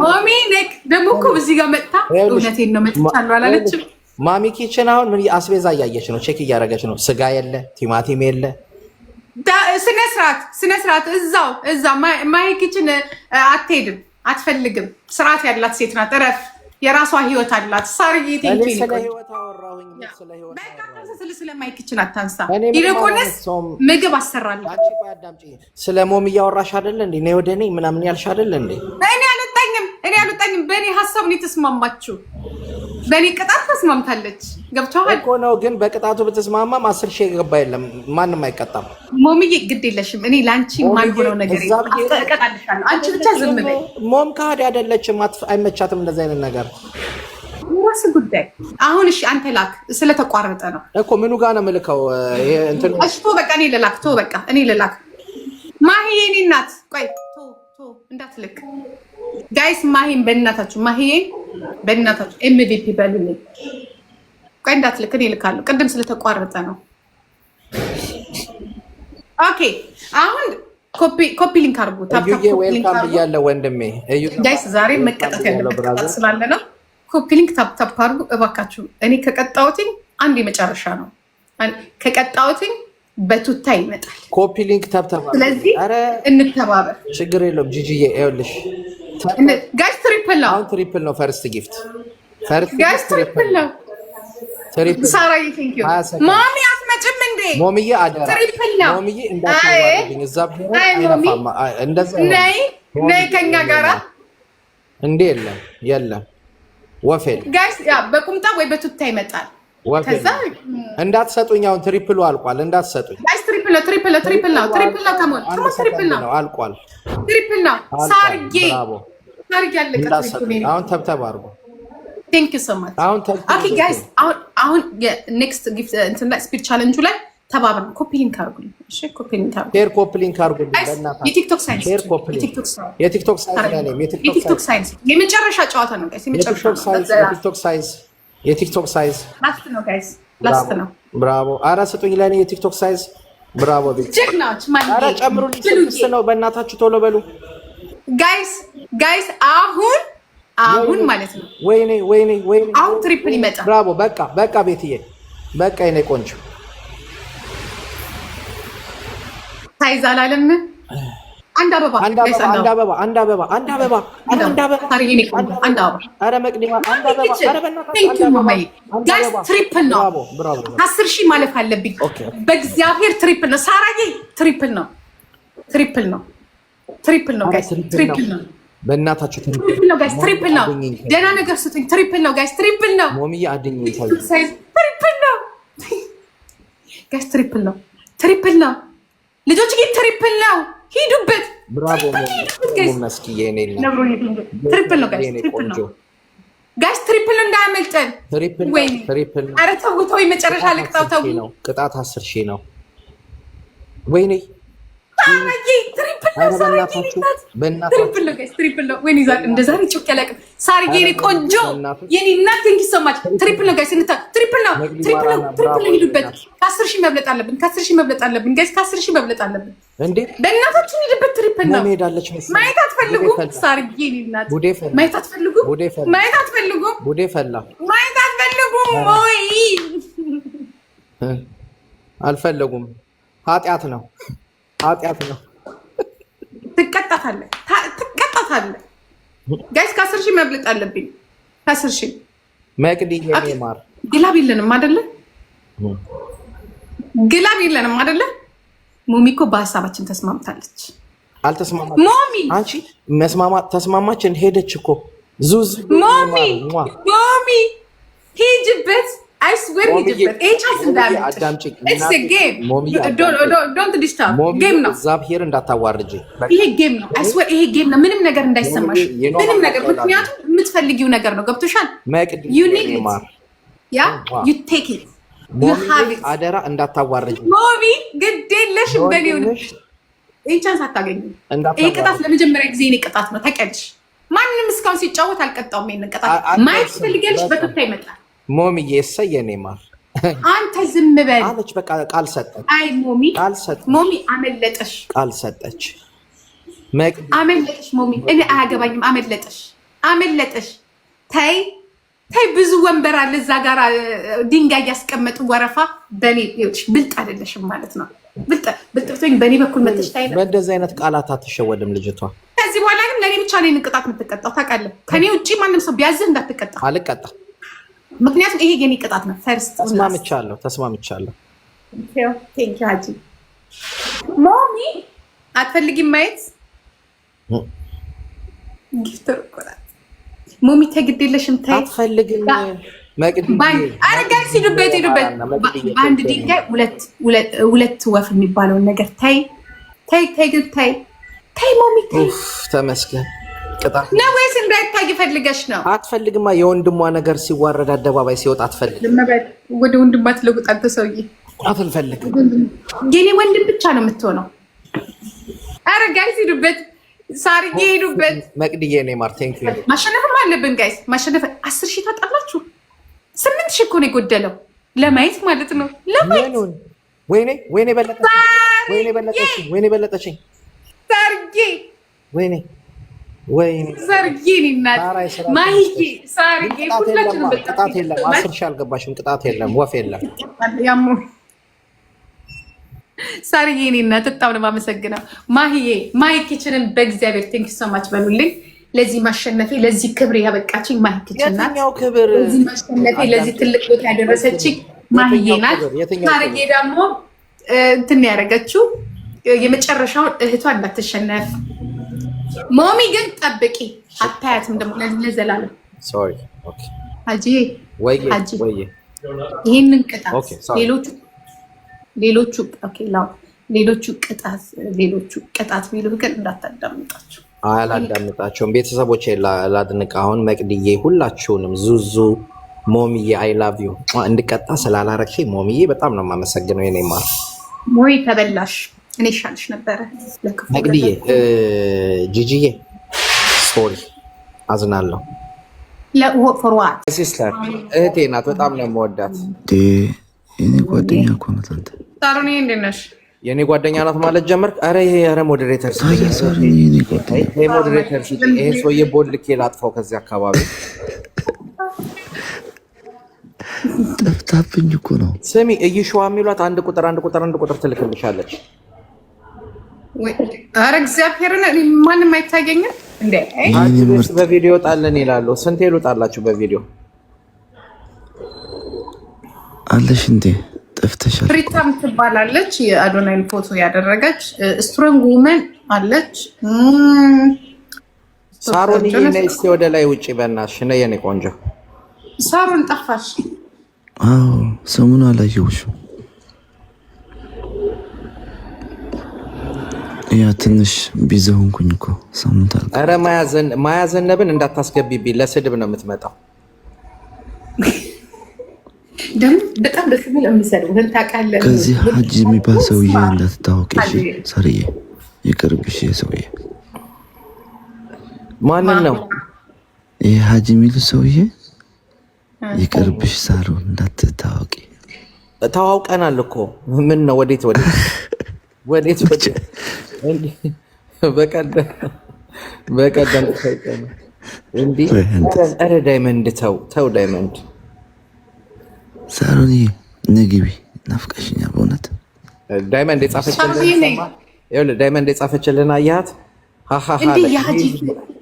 ሞሚ ነክ ደግሞ እኮ እዚህ ጋር መጣ። እውነቴን ነው መጥቻለሁ አላለችም። ማሚ ኪችን አሁን ምን አስቤዛ እያየች ነው፣ ቼክ እያደረገች ነው። ስጋ የለ፣ ቲማቲም የለ። ስነ ስርዓት እዛው ማይ ኪችን አትሄድም፣ አትፈልግም። ስርዓት ያላት ሴት ናት። እረፍ። የራሷ ህይወት አላት። ሳርዬ ቴንኪው። ስለ ህይወት አወራሁኝ። ስለ ማይ ኪችን አታንሳ። ይልቁንስ ምግብ አሰራለሁ። ስለ ሞሚ እያወራሽ አይደለ እንዴ? ነይ ወደ እኔ ምናምን ያልሽ አይደለ እንዴ? እኔ አልወጣኝም። በእኔ ሀሳብ ነው የተስማማችሁ። በእኔ ቅጣት ተስማምታለች። ገብቶሃል እኮ ነው። ግን በቅጣቱ ብትስማማም 10 ሺህ የገባ የለም። ማንም አይቀጣም። ሞምዬ ግድ የለሽም። እኔ ለአንቺ ማልሆነው ነገር እቀጣልሻለሁ። አንቺ ብቻ ዝም በይ። ሞም ከሃዲ አይደለችም። አይመቻትም እንደዚህ አይነት ነገር። ራስ ጉዳይ። አሁን እሺ አንተ ላክ። ስለተቋረጠ ነው እኮ ምኑ ጋር ነው የምልከው? እሺ ቶ በቃ እኔ ልላክ። ማሂዬ እኔ እናት ቆይ እንዳትልክ ጋይስ። ማሂን በእናታችሁ ኤምቪፒ በሉልኝ። ቆይ እንዳትልክ እኔ እልካለሁ። ቅድም ስለተቋረጠ ነው። ኦኬ አሁን ኮፒ ሊንክ አድርጉ። ዌልካም ብያለሁ ወንድሜ ጋይስ። ዛሬ መቀጣት ያለበት ቅጣት ስላለ ነው። ኮፒ ሊንክ ታፕ አድርጉ እባካችሁ። እኔ ከቀጣሁትኝ አንድ የመጨረሻ ነው። ከቀጣሁትኝ በቱታ ይመጣል። ኮፒ ሊንክ ታፕ። ስለዚህ እንተባበር። ችግር የለውም ጂጂዬ። ይኸውልሽ ጋይስ ትሪፕል ነው። አሁን ትሪፕል ነው። ፈርስት ጊፍት ጋይስ ትሪፕል ነው። ሳራዬ ቴንኪው። ማሚ አትመጭም እንዴ? ሞሚዬ አደራ ትሪፕል ነው። ሞሚዬ እንዳትዋረድኝ። እዛ ብሄር አይነፋማ። እንደዛ ነይ ከኛ ጋራ እንዴ? የለም ወፌል ጋይስ። ያ በቁምጣ ወይ በቱታ ይመጣል። ከዛ እንዳትሰጡኝ። አሁን ትሪፕሉ አልቋል። እንዳትሰጡኝ ጋይስ። ትሪፕል ነው። ከሞን ትሪፕል ነው። አልቋል። ትሪፕል ነው። ሳርጌ አለቀ። አሁን ተብተብ አድርጉ። ቴንክ ዩ ሶ ማች። ኦኬ ጋይስ አሁን የኔክስት ጊፍት እንትን ላይ ስፒድ ቻሌንጁ ላይ ተባብረን ኮፒ ሊንክ አድርጉልኝ። እሺ ኮፒ ሊንክ አድርጉ። ሼር ኮፒ ሊንክ አድርጉልኝ። በእናትህ የቲክቶክ ሳይንስ የቲክቶክ ሳይንስ የመጨረሻ ጨዋታ ነው ጋይስ። የቲክቶክ ሳይንስ ላስት ነው ጋይስ፣ ላስት ነው። ብራቮ። ኧረ ስጡኝ ለእኔ የቲክቶክ ሳይንስ ብራቮ ቤት ጀግናዎች ማለት ኧረ ጨምሩልኝ። 6 ነው በእናታችሁ ቶሎ በሉ ጋይስ አሁን ማለት ነው። ወይኔ አሁን ትሪፕል ይመጣል። ብራቮ በቃ ቤትዬ በቃ የኔ ቆንጆ ታይዛላለም። አንድ አበባ ኧረ መቅዲማ አንድ አበባ ጋይስ ትሪፕል ነው። 10,000 ማለፍ አለብኝ በእግዚአብሔር። ትሪፕል ነው ሳራዬ፣ ትሪፕል ነው ጋይስ፣ ትሪፕል ነው በእናታችሁ፣ ትሪፕል ነው ጋይስ፣ ትሪፕል ነው። ደህና ነገር ስጡኝ። ትሪፕል ነው ጋይስ፣ ትሪፕል ነው። ሞሚዬ አድኝ ትሪፕል ነው ጋይስ፣ ትሪፕል ነው ልጆች፣ ግን ትሪፕል ነው። ሂዱበት። ብራቮ መስኪዬ፣ እኔ ትሪፕል ነው ጋይስ፣ ትሪፕል ነው ጋይስ፣ ትሪፕል ነው እንዳያመልጠን። ትሪፕል ነው። ኧረ ተው የመጨረሻ ልቅጣው። ተው ቅጣት 10,000 ነው። ወይኔ ትሪፕል ነው። ወይኔ እንደ ዛሬ ጩክ ያለቅም። ሳርዬ የኔ ቆንጆ የኔ እናት ቴንኪ ሶ ማች። ትሪፕል ነው ጋይስ፣ ትሪፕል ነው። ሂዱበት። ከ10,000 መብለጥ አለብን ጋይስ፣ ከ10,000 መብለጥ አለብን። በእናታችሁ ሂዱበት። ትሪፕል ነው። ማየት አትፈልጉም? ሳርዬ የኔ እናት ማየት አትፈልጉም? ጉዴ ፈላ። ማየት አትፈልጉም ወይ? አልፈለጉም። ኃጢአት ነው። ትቀጣታለህ ጋይስ። ከ10,000 መብለጥ አለብኝ። ከ10,000 መቅዲ የኔ ማር ግላብ የለንም አይደለ? ሞሚ እኮ በሀሳባችን ተስማምታለች። አልተስማማችም? ሞሚ አንቺ ተስማማችን ሄደች እኮ ዙዝ። ሞሚ ሂጅበት። አይስዌር ሂጅበት። ኤቻስ እንዳለች ኢትስ ጌም ዶንት ዲስታርብ። ጌም ነው። እግዚአብሔር እንዳታዋርጂ። ይሄ ጌም ነው። አይስዌር ይሄ ጌም ነው። ምንም ነገር እንዳይሰማሽ፣ ምንም ነገር። ምክንያቱም የምትፈልጊው ነገር ነው። ገብቶሻል? ዩ ኒድ ኢት ያ ዩ ቴክ ኢት ዩ ሃቭ ኢት። አደራ እንዳታዋርጂ ሞሚ። ግድ የለሽም በኔው ይሄን ቻንስ አታገኝም። ይሄ ቅጣት ለመጀመሪያ ጊዜ እኔ ቅጣት ነው። ታውቂያለሽ፣ ማንም እስካሁን ሲጫወት አልቀጣውም። ይሄን ቅጣት ማየት ትፈልጊያለሽ? በቱታ ይመጣል። ሞሚዬ የኔ ማር አንተ ዝም በል አለች። በቃ ቃል ሰጠች። አይ ሞሚ ሞሚ አመለጠሽ። ቃል ሰጠች። አመለጠሽ ሞሚ። እኔ አያገባኝም። አመለጠሽ። ተይ ብዙ ወንበር አለ እዛ ጋር ድንጋይ ያስቀመጡ ወረፋ። በኔ ብልጥ አይደለሽም ማለት ነው። ብልጥቶኝ በኔ በኩል መጥተሽ ታይ ነው። በእንደዚህ አይነት ቃላት አትሸወድም ልጅቷ። ከዚህ በኋላ ግን ለኔ ብቻ ነው ቅጣት የምትቀጣው። ታውቃለህ? ከኔ ውጪ ማንም ሰው ቢያዝህ እንዳትቀጣ። አልቀጣም። ምክንያቱም ይሄ የኔ ቅጣት ነው። ፈርስት ተስማምቻለሁ። ቴንክ ዩ ሃጂ። ሞሚ አትፈልጊም ማየት? ጊፍተር ቆራት ሞሚ ተግድ የለሽም። ታይ አትፈልግም። ኧረ ጋይስ ሂዱበት። በአንድ ድንጋይ ሁለት ወፍ የሚባለውን ነገር ታይ ሞሚ ተመስገን። ነው ወይስ እንዳይታይ ፈልገሽ ነው? አትፈልግማ። የወንድሟ ነገር ሲዋረድ አደባባይ ሲወጣ አትፈልግም። ወደ ወንድሟ ትለውጥ። አንተ ሰውዬ አትፈልግም። የኔ ወንድም ብቻ ነው የምትሆነው። ኧረ ጋይስ ሂዱበት። ሳርዬ ሂዱበት። መቅድዬ እኔ ማር ቴንክ ዩ። ማሸነፍም አለብን ጋይስ፣ ማሸነፍ። 10,000 ታጣላችሁ። 8,000 እኮ ነው የጎደለው ለማየት ማለት ነው። ለማየት ወይኔ በለጠችኝ። ሳርዬ ሰርጌ እናት ማሂዬ ሳርጌ ሁላችንም ቅጣት የለም። 10,000 አልገባሽም። ቅጣት የለም። ወፍ የለም። ሳርዬ እኔ እናት በጣም ነው የማመሰግነው። ማሂ ኪችንን በእግዚአብሔር ቴንክ ዩ ሶ ማች በሉልኝ። ለዚህ ማሸነፌ ለዚህ ክብር ያበቃችኝ ማሂ ኪችን ናት። ለዚህ ማሸነፌ ለዚህ ትልቅ ቦታ ያደረሰችኝ ማሂዬ ናት። ሳርጌ ደግሞ እንትን ያደረገችው የመጨረሻውን እህቷ እንዳትሸነፍ። ሞሚ ግን ጠብቂ፣ አታያትም ደግሞ ለዘላለም። ሀጂ ይህንን ቅጣት ሌሎቹ ቅጣት ቢሉ ግን እንዳታዳምጣቸው። አላዳምጣቸውም። ቤተሰቦች ላድንቅ። አሁን መቅድዬ ሁላችሁንም ዙዙ ሞሚዬ አይ ላቭ ዩ እንድቀጣ ስላላረግሽ ሞሚዬ በጣም ነው የማመሰግነው። የኔ ማር ሞይ ተበላሽ። እኔ ይሻልሽ ነበረ። መቅድዬ ጂጂዬ ሶሪ አዝናለሁ። ሲስተር እህቴ ናት። በጣም ነው የምወዳት። እኔ ጓደኛ እኮ ናት። አንተ ሳሮኒ እንዴት ነሽ? የኔ ጓደኛ ናት ማለት ጀመርክ? አረ ይሄ አረ ሞዴሬተር ሞዴሬተር ይሄ ሰውዬ ቦል ልኬ ላጥፋው ከዚህ አካባቢ ጠፍታብኝ እኮ ነው። ስሚ እይሽዋ የሚሏት አንድ ቁጥር ትልክልሻለች። አረ እግዚአብሔርን ማንም አይታገኝም እንዴ? በቪዲዮ ጣለን ይላሉ። ስንት ይሉጣላችሁ በቪዲዮ አለሽ እንዴ? ጠፍተሻል። ሪታም ትባላለች። የአዶናይን ፎቶ ያደረገች ስትሮንግ ውመን አለች። ሳሮን ነይ እስኪ ወደ ላይ ውጪ በእናትሽ ነይ የኔ ቆንጆ። ሳሮን ጠፋሽ? አዎ ሰሙን አላየሁሽም። ያ ትንሽ ቢዚ ሆንኩኝ እኮ ሳምንት አልኩ። ኧረ ማያዘነብን እንዳታስገቢብኝ ለስድብ ነው የምትመጣው። ደግሞ በጣም ደስ የሚል የሚሰድቡህን ታውቃለህ። ከዚህ ሀጂ የሚባል ሰውዬ እንዳትታወቂ ሰርዬ፣ ይቅርብሽ። ሰውዬ ማንን ነው? ይሄ ሀጂ የሚሉት ሰውዬ ይቅርብሽ። ሳሮን እንዳትታወቂ። ተዋውቀናል እኮ ምን ነው? ወዴት በቀደም እንዲህ። ኧረ ዳይመንድ ተው ዳይመንድ። ሳሮን ነግቢ፣ ናፍቀሽኛ በእውነት። ዳይመንድ የጻፈችልን አያት።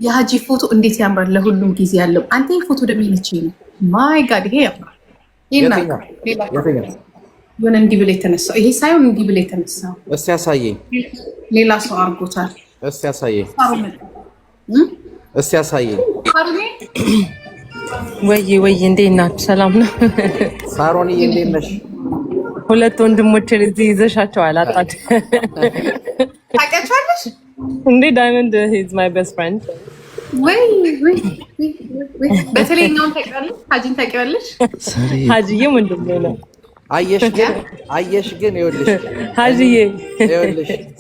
የሀጂ ፎቶ እንዴት ያምራል! ለሁሉም ጊዜ ያለው አንተ ፎቶ ደሚነች ነው። ማይ ጋድ ይሄ ያምራል። የሆነ እንዲህ ብሎ የተነሳው ይሄ ሳይሆን እንዲህ ብሎ የተነሳው። እስቲ ያሳየኝ። ሌላ ሰው አድርጎታል። እስቲ ያሳየኝ። ወይ እንዴት ናችሁ? ሰላም ነው? ሳሮንዬ እንዴት ነሽ? ሁለት ወንድሞችን እዚህ ይዘሻቸው አላጣት ታውቂያቸዋለሽ እንዴ? ዳይመንድ ሂዝ ማይ ቤስት ፍሬንድ። ወይ በተለይ ነው ታውቂያለሽ? ሀጂን ታውቂያለሽ? ሀጂዬ ወንድሜ ነው። አየሽ ግን ይኸውልሽ ሀጂዬ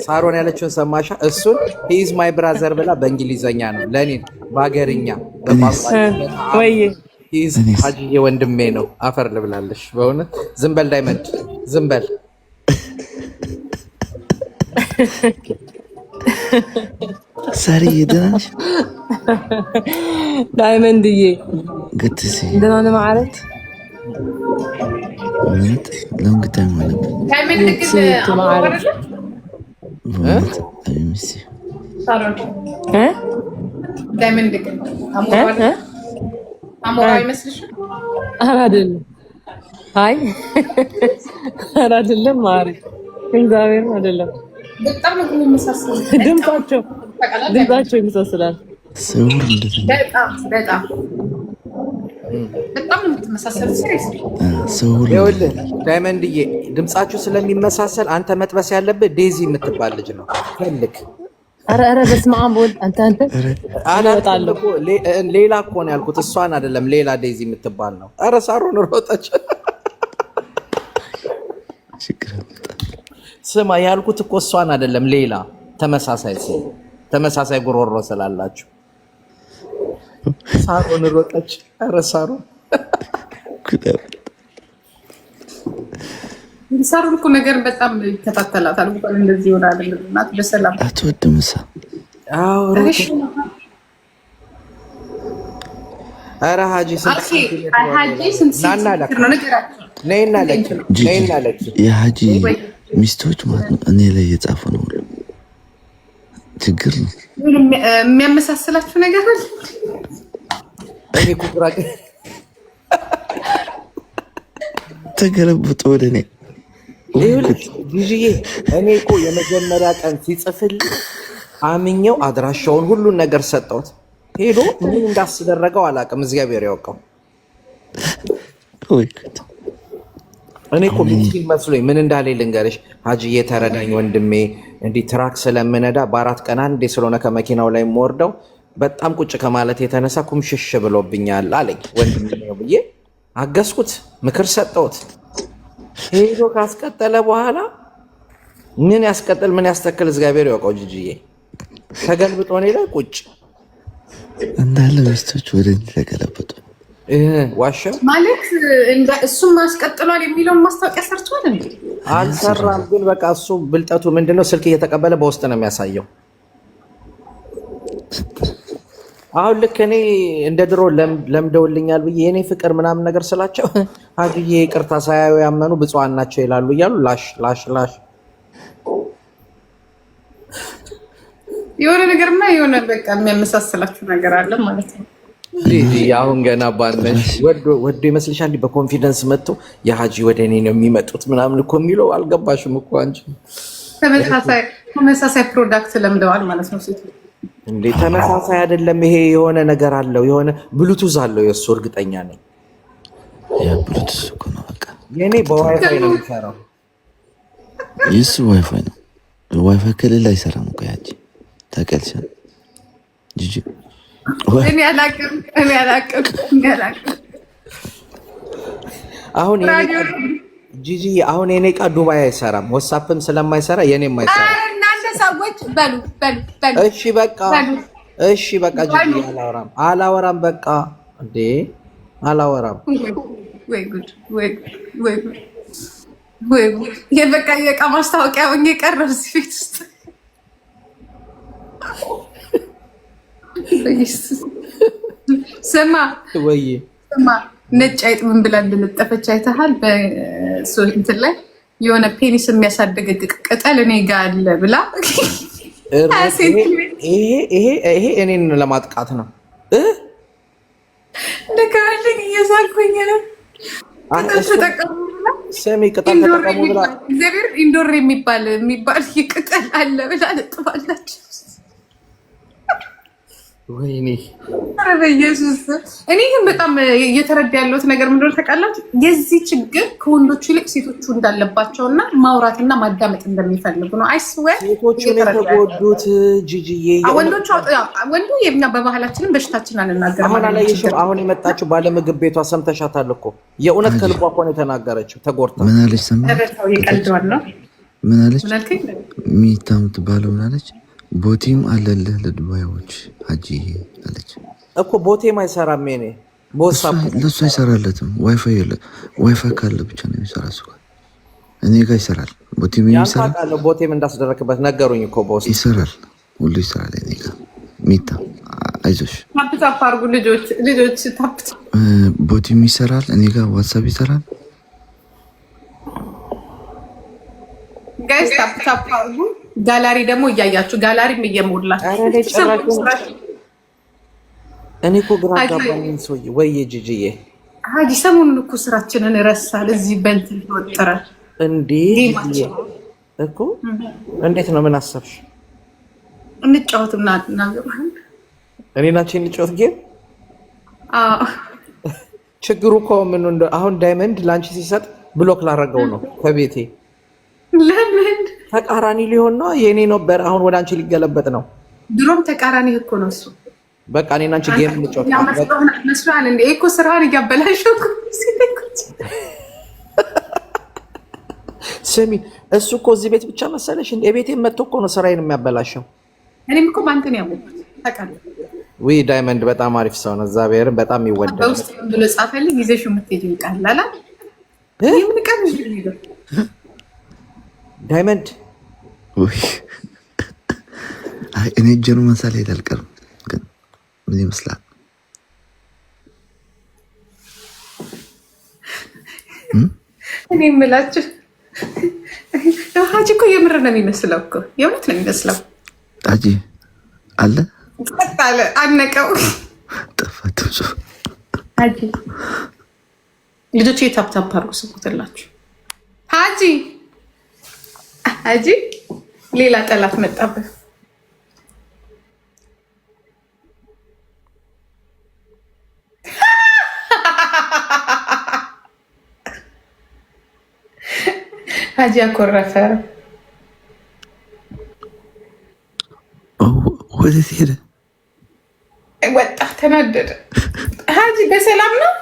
ሳሮን ያለችውን ሰማሻ? እሱን ሂዝ ማይ ብራዘር ብላ በእንግሊዘኛ ነው ለኔ በአገርኛ ወይ ሀጂዬ ወንድሜ ነው። አፈር ልብላለሽ በእውነት። ዝም በል ዳይመንድ ዝም በል። ሳሪዬ ደህና ነሽ? ዳይመንድዬ ግትሲ ደህና ነህ ማለት እውነት ሎንግ ታይም ማለት ዳይመንድ ግን ዳይመንድ ግን አሞራ አይመስልሽም? ኧረ አይደለም። አይ ኧረ አይደለም። ማሪ እግዚአብሔር አይደለም። በጣም ነው የሚመሳሰለው። ድምጻቸው ይመሳሰላል። በጣም ነው የምትመሳሰሉት። ይኸውልህ ዳይመንድዬ ድምጻችሁ ስለሚመሳሰል አንተ መጥበስ ያለብህ ዴዚ የምትባል ልጅ ነው ፈልግ። ኧረ በስመ አብ ወልድ አንተ ሌላ እኮ ነው ያልኩት፣ እሷን አይደለም ሌላ ዴዚ የምትባል ነው። ኧረ ሳሮን ሮጠች። ስማ ያልኩት እኮ እሷን አይደለም ሌላ ተመሳሳይ ጉሮሮ ስላላችሁ ሳሮን ሮጠች። ኧረ ሳሮን እኮ ነገር በጣም ይከታተላታል። እንደዚህ ይሆናል እናት በሰላም አትወድም እሷ። ኧረ ሀጂ የሀጂ ሚስቶች ማለት ነው እኔ ላይ እየጻፉ ነው። ሁሉ ችግር ነው። የሚያመሳስላችሁ ነገር አለ። ተገለብጦ ወደ እኔ ጊዜዬ እኔ እኮ የመጀመሪያ ቀን ሲጽፍልኝ አምኜው አድራሻውን ሁሉን ነገር ሰጠሁት። ሄዶ ምን እንዳስደረገው አላውቅም፣ እግዚአብሔር ያውቀው። እኔ እኮ ምስኪን መስሎኝ ምን እንዳለ ልንገርሽ ሀጂዬ፣ ተረዳኝ ወንድሜ፣ እንዲህ ትራክ ስለምነዳ በ4 ቀን አንዴ ስለሆነ ከመኪናው ላይ የምወርደው በጣም ቁጭ ከማለት የተነሳ ኩምሽሽ ብሎብኛል አለኝ። ወንድሜ ነው ብዬ አገዝኩት፣ ምክር ሰጠሁት። ሄዶ ካስቀጠለ በኋላ ምን ያስቀጥል ምን ያስተክል እግዚአብሔር ያውቀው። ጂጂዬ ተገልብጦ እኔ ላይ ቁጭ እንዳለ ሚስቶች ወደ እኔ ተገለበጡ። ዋሸው ማለት እሱም ማስቀጥሏል የሚለውን ማስታወቂያ ሰርቷል እንዴ? አልሰራም። ግን በቃ እሱ ብልጠቱ ምንድነው? ስልክ እየተቀበለ በውስጥ ነው የሚያሳየው። አሁን ልክ እኔ እንደ ድሮ ለምደውልኛል ብዬ የኔ ፍቅር ምናምን ነገር ስላቸው ሀጂዬ ይቅርታ ሳያዩ ያመኑ ብፁዓን ናቸው ይላሉ እያሉ ላሽ የሆነ ነገርና የሆነ በቃ የሚያመሳስላችሁ ነገር አለ ማለት ነው። አሁን ገና ባነሽ ወዶ ይመስልሻል? በኮንፊደንስ መጥቶ የሀጂ ወደ እኔ ነው የሚመጡት ምናምን እኮ የሚለው አልገባሽም እኮ አንቺ። ተመሳሳይ ፕሮዳክት ለምደዋል ማለት ነው ሴት እንዴ? ተመሳሳይ አይደለም ይሄ። የሆነ ነገር አለው፣ የሆነ ብሉቱዝ አለው የእሱ እርግጠኛ ነኝ። ብሉቱዝ እኮ ነው በቃ። የኔ በዋይፋይ ነው የሚሰራው። የሱ ዋይፋይ ነው። ዋይፋይ ከሌላ አይሰራም እኮ ያቺ ታውቂያለሽ ጂጂ። እኔ አላውቅም። አሁን ጂጂ አሁን የኔ ዕቃ ዱባይ አይሰራም፣ ዋትስአፕም ስለማይሰራ የኔም አይሰራም። እናንተ ሰዎች በሉ። እሺ በቃ ጂጂ አላወራም በቃ እንዴ አላወራም። ወይ ጉድ የበቃ የዕቃ ማስታወቂያ ሆኜ ቀረሁ እዚህ ቤት ውስጥ። ስማ ነጭ አይጥ ምን ብላ እንደለጠፈች አይተሃል? በእንትን ላይ የሆነ ፔኒስ የሚያሳድግ ቅጠል እኔ ጋ አለ ብላ ይሄ እኔን ለማጥቃት ነው። ልካልኝ እየሳልኩኝ ነው። ስሚ ቅጠል ተጠቀሙ ብላ እግዚአብሔር ኢንዶር የሚባል ቅጠል አለ ብላ ለጥፋላችሁ። ወይኔ ኧረ በኢየሱስ። እኔ ግን በጣም እየተረዳ ያለሁት ነገር ምንድን ነው ታውቃላችሁ? የዚህ ችግር ከወንዶቹ ይልቅ ሴቶቹ እንዳለባቸውና ማውራትና ማዳመጥ እንደሚፈልጉ ነው። አይስዌር ሴቶቹ የተጎዱት ጂጂዬ። ወንዱ የኛ በባህላችንም በሽታችን አንናገርም። አሁን የመጣችው ባለምግብ ቤቷ ሰምተሻታል እኮ። የእውነት ከልቧ እኮ ነው የተናገረችው። ተጎድታ ምን አለች? ይቀልደዋል ነው ምን አለች? ሚታ የምትባለው ምን አለች? ቦቲም አለልህ ለዱባዮች ሀጂ አለች እኮ። ቦቴም አይሰራም። ኔ ለሱ አይሰራለትም። ዋይፋይ ካለ ብቻ ነው የሚሰራ። እሱ እኔ ጋር ይሰራል። ቦቲም ይሰራል። ቦቴም እንዳስደረክበት ነገሩኝ እኮ ቦስ ይሰራል፣ ሁሉ ይሰራል። እኔ ጋር ሚታ አይዞሽ፣ ታፕ አድርጉ ልጆች ታፕ። ቦቲም ይሰራል፣ እኔ ጋር ዋትሳፕ ይሰራል። ጋይስ ታፕ አድርጉ። ጋላሪ ደግሞ እያያችሁ ጋላሪም እየሞላችሁ እኔ እኮ ግራ ገባኝ። ሰውዬ ወይ ጂጂዬ ሀጂ ሰሞኑን እኮ ስራችንን ረሳል። እዚህ በእንትን ተወጠረ እንዴ እኮ። እንዴት ነው? ምን አሰብሽ? እንጫወትና እኔ ናቸው እንጫወት ጌም። ችግሩ እኮ ምን አሁን ዳይመንድ ላንቺ ሲሰጥ ብሎክ ላረገው ነው ከቤቴ። ለምን ተቃራኒ ሊሆን ነው? የኔ ነበር አሁን ወደ አንቺ ሊገለበጥ ነው። ድሮም ተቃራኒ እኮ ነው እሱ። በቃ እኔና አንቺ ጌም እንጫወት መስሎሃል እንዴ? እኮ ስራህን እያበላሸው እኮ። ስሚ እሱ እኮ እዚህ ቤት ብቻ መሰለሽ እንዴ? ቤቴን መጥቶ እኮ ነው ስራዬን የሚያበላሸው። እኔም እኮ በአንተ ነው ያወቅሁት ታውቃለህ። ውይ ዳይመንድ በጣም አሪፍ ሰው ነው። እግዚአብሔርን በጣም ይወዳል። በውስጥ ብሎ ጻፈልኝ ይዘሽው የምትሄጂው ቃል ምን ቃል ነው ዳይመንድ? እኔ ጀርመን ሳልሄድ አልቀርም። ግን ምን ይመስላል? እኔ የምላችሁ ሀጂ እኮ የምር ነው የሚመስለው እኮ የእውነት ነው የሚመስለው። ሀጂ አለ አለ አነቀው ጠፋ ድምፁ። ሀጂ ልጆች የታፕታፕ አድርጉ ስሙትላችሁ። ሀጂ ሌላ ጠላት መጣብህ። ሀጂ አኮረፈ። ወዴት ሄደ? ወጣ፣ ተናደደ። ሀጂ በሰላም ነው?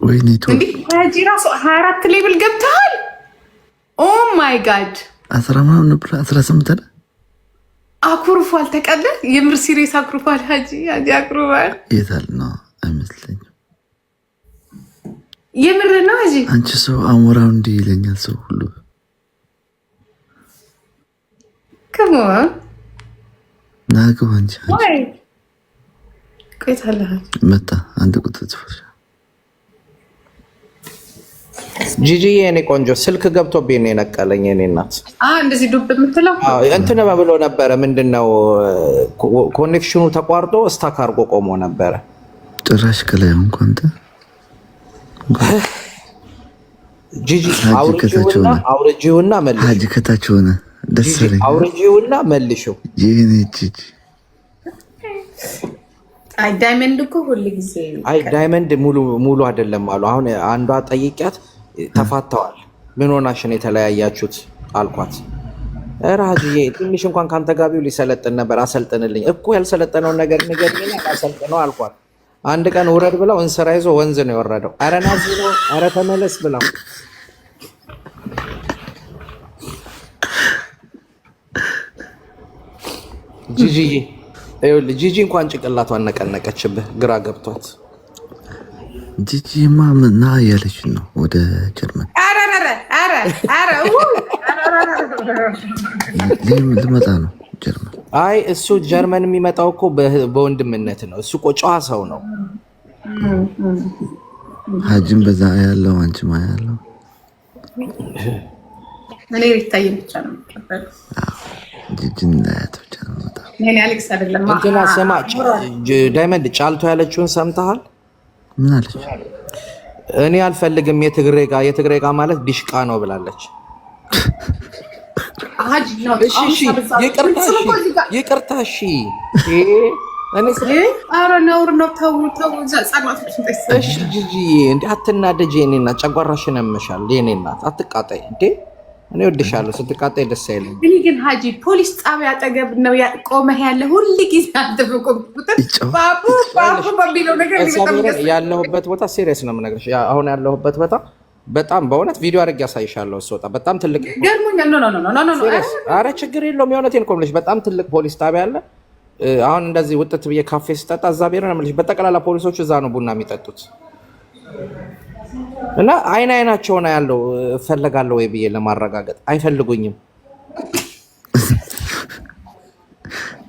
ወይኔ እንዲህ ሀጂ ራሱ 24 ሌብል ገብተሃል። ኦ ማይ ጋድ 10 ምናምን ነበር 18 አኩርፏል። ተቀለ የምር ሲሪየስ አኩርፏል። ሀጂ አኩርፏል። የታል ነው አይመስለኝም። የምር ነው ሀጂ። አንቺ ሰው አሞራው እንዲህ ይለኛል ሰው ሁሉ ከሞ ናገው አንቺ ቆይታለህ መጣ አንድ ቁጥር ጽፈሽ ጂጂ የኔ ቆንጆ ስልክ ገብቶብኝ ነው የነቀለኝ። የኔ እናት እንደዚህ ዱብ የምትለው እንትን ብሎ ነበረ። ምንድነው ኮኔክሽኑ ተቋርጦ ስታክ አድርጎ ቆሞ ነበረ። ጭራሽ ከላይ እንኳን ጂጂ አውርጂውና መልሽው። ሀጂ ከታች ሆነ ደስ ይለኝ። አውርጂውና መልሽው። የኔ ጂጂ አይ ዳይመንድ እኮ ሁሉ ጊዜ አይ ዳይመንድ ሙሉ አይደለም አሉ። አሁን አንዷ ጠይቂያት ተፋተዋል። ምን ሆናሽ ነው የተለያያችሁት አልኳት። ኧረ ሀጂዬ ትንሽ እንኳን ካንተ ጋቢው ሊሰለጥን ነበር አሰልጥንልኝ እኮ ያልሰለጠነውን ነገር ንገሪኝና አሰልጥነው አልኳት። አንድ ቀን ውረድ ብለው እንስራ ይዞ ወንዝ ነው የወረደው። ኧረ ናዚ ነው ኧረ ተመለስ ብለው ጂጂዬ ይኸውልህ ጂጂ እንኳን ጭንቅላቷን ነቀነቀችብህ ግራ ገብቷት። ጂጂማ ና እያለች ነው ወደ ጀርመን። ልመጣ ነው ጀርመን። አይ እሱ ጀርመን የሚመጣው እኮ በወንድምነት ነው። እሱ እኮ ጨዋ ሰው ነው። ሀጅም በዛ ያለው አንቺማ ያለው እኔ ይታየኝ ብቻ ነው የምቀበለው። ጂጂን ላያት ብቻ ነው መጣ። እኔ አሌክስ አይደለም እንትና ስማ ዳይመንድ ጫልቶ ያለችውን ሰምተሃል? ምን አለች? እኔ አልፈልግም የትግሬ ጋ ማለት ዲሽቃ ነው ብላለች። ይቅርታ እሺ። ኧረ ነውር ነው። ተው እሺ ጂጂ እንደ አትናደጂ። የኔ እናት ጨጓራሽን ያመሻል። የኔ እናት አትቃጠይ እንዴ። እኔ ወድሻለሁ። ስትቃጠይ ደስ አይለኝም። እኔ ግን ሀጂ ፖሊስ ጣቢያ አጠገብ ነው ቆመህ ያለ ሁሉ ጊዜ አትበቆምኩት ባቡ በሚለው ነገር ያለሁበት ቦታ ሲሪየስ ነው የምነግርሽ። አሁን ያለሁበት ቦታ በጣም በእውነት ቪዲዮ አድርጌ ያሳይሻለሁ። ስወጣ በጣም ትልቅ ገርሞኛል። ኖ ኧረ ችግር የለውም። የእውነቴን እኮ የምልሽ በጣም ትልቅ ፖሊስ ጣቢያ አለ። አሁን እንደዚህ ውጥት ብዬ ካፌ ስጠጣ እዛ ብሄር ነው የምልሽ። በጠቅላላ ፖሊሶቹ እዛ ነው ቡና የሚጠጡት እና አይናቸውን ያለው እፈልጋለሁ ወይ ብዬ ለማረጋገጥ አይፈልጉኝም።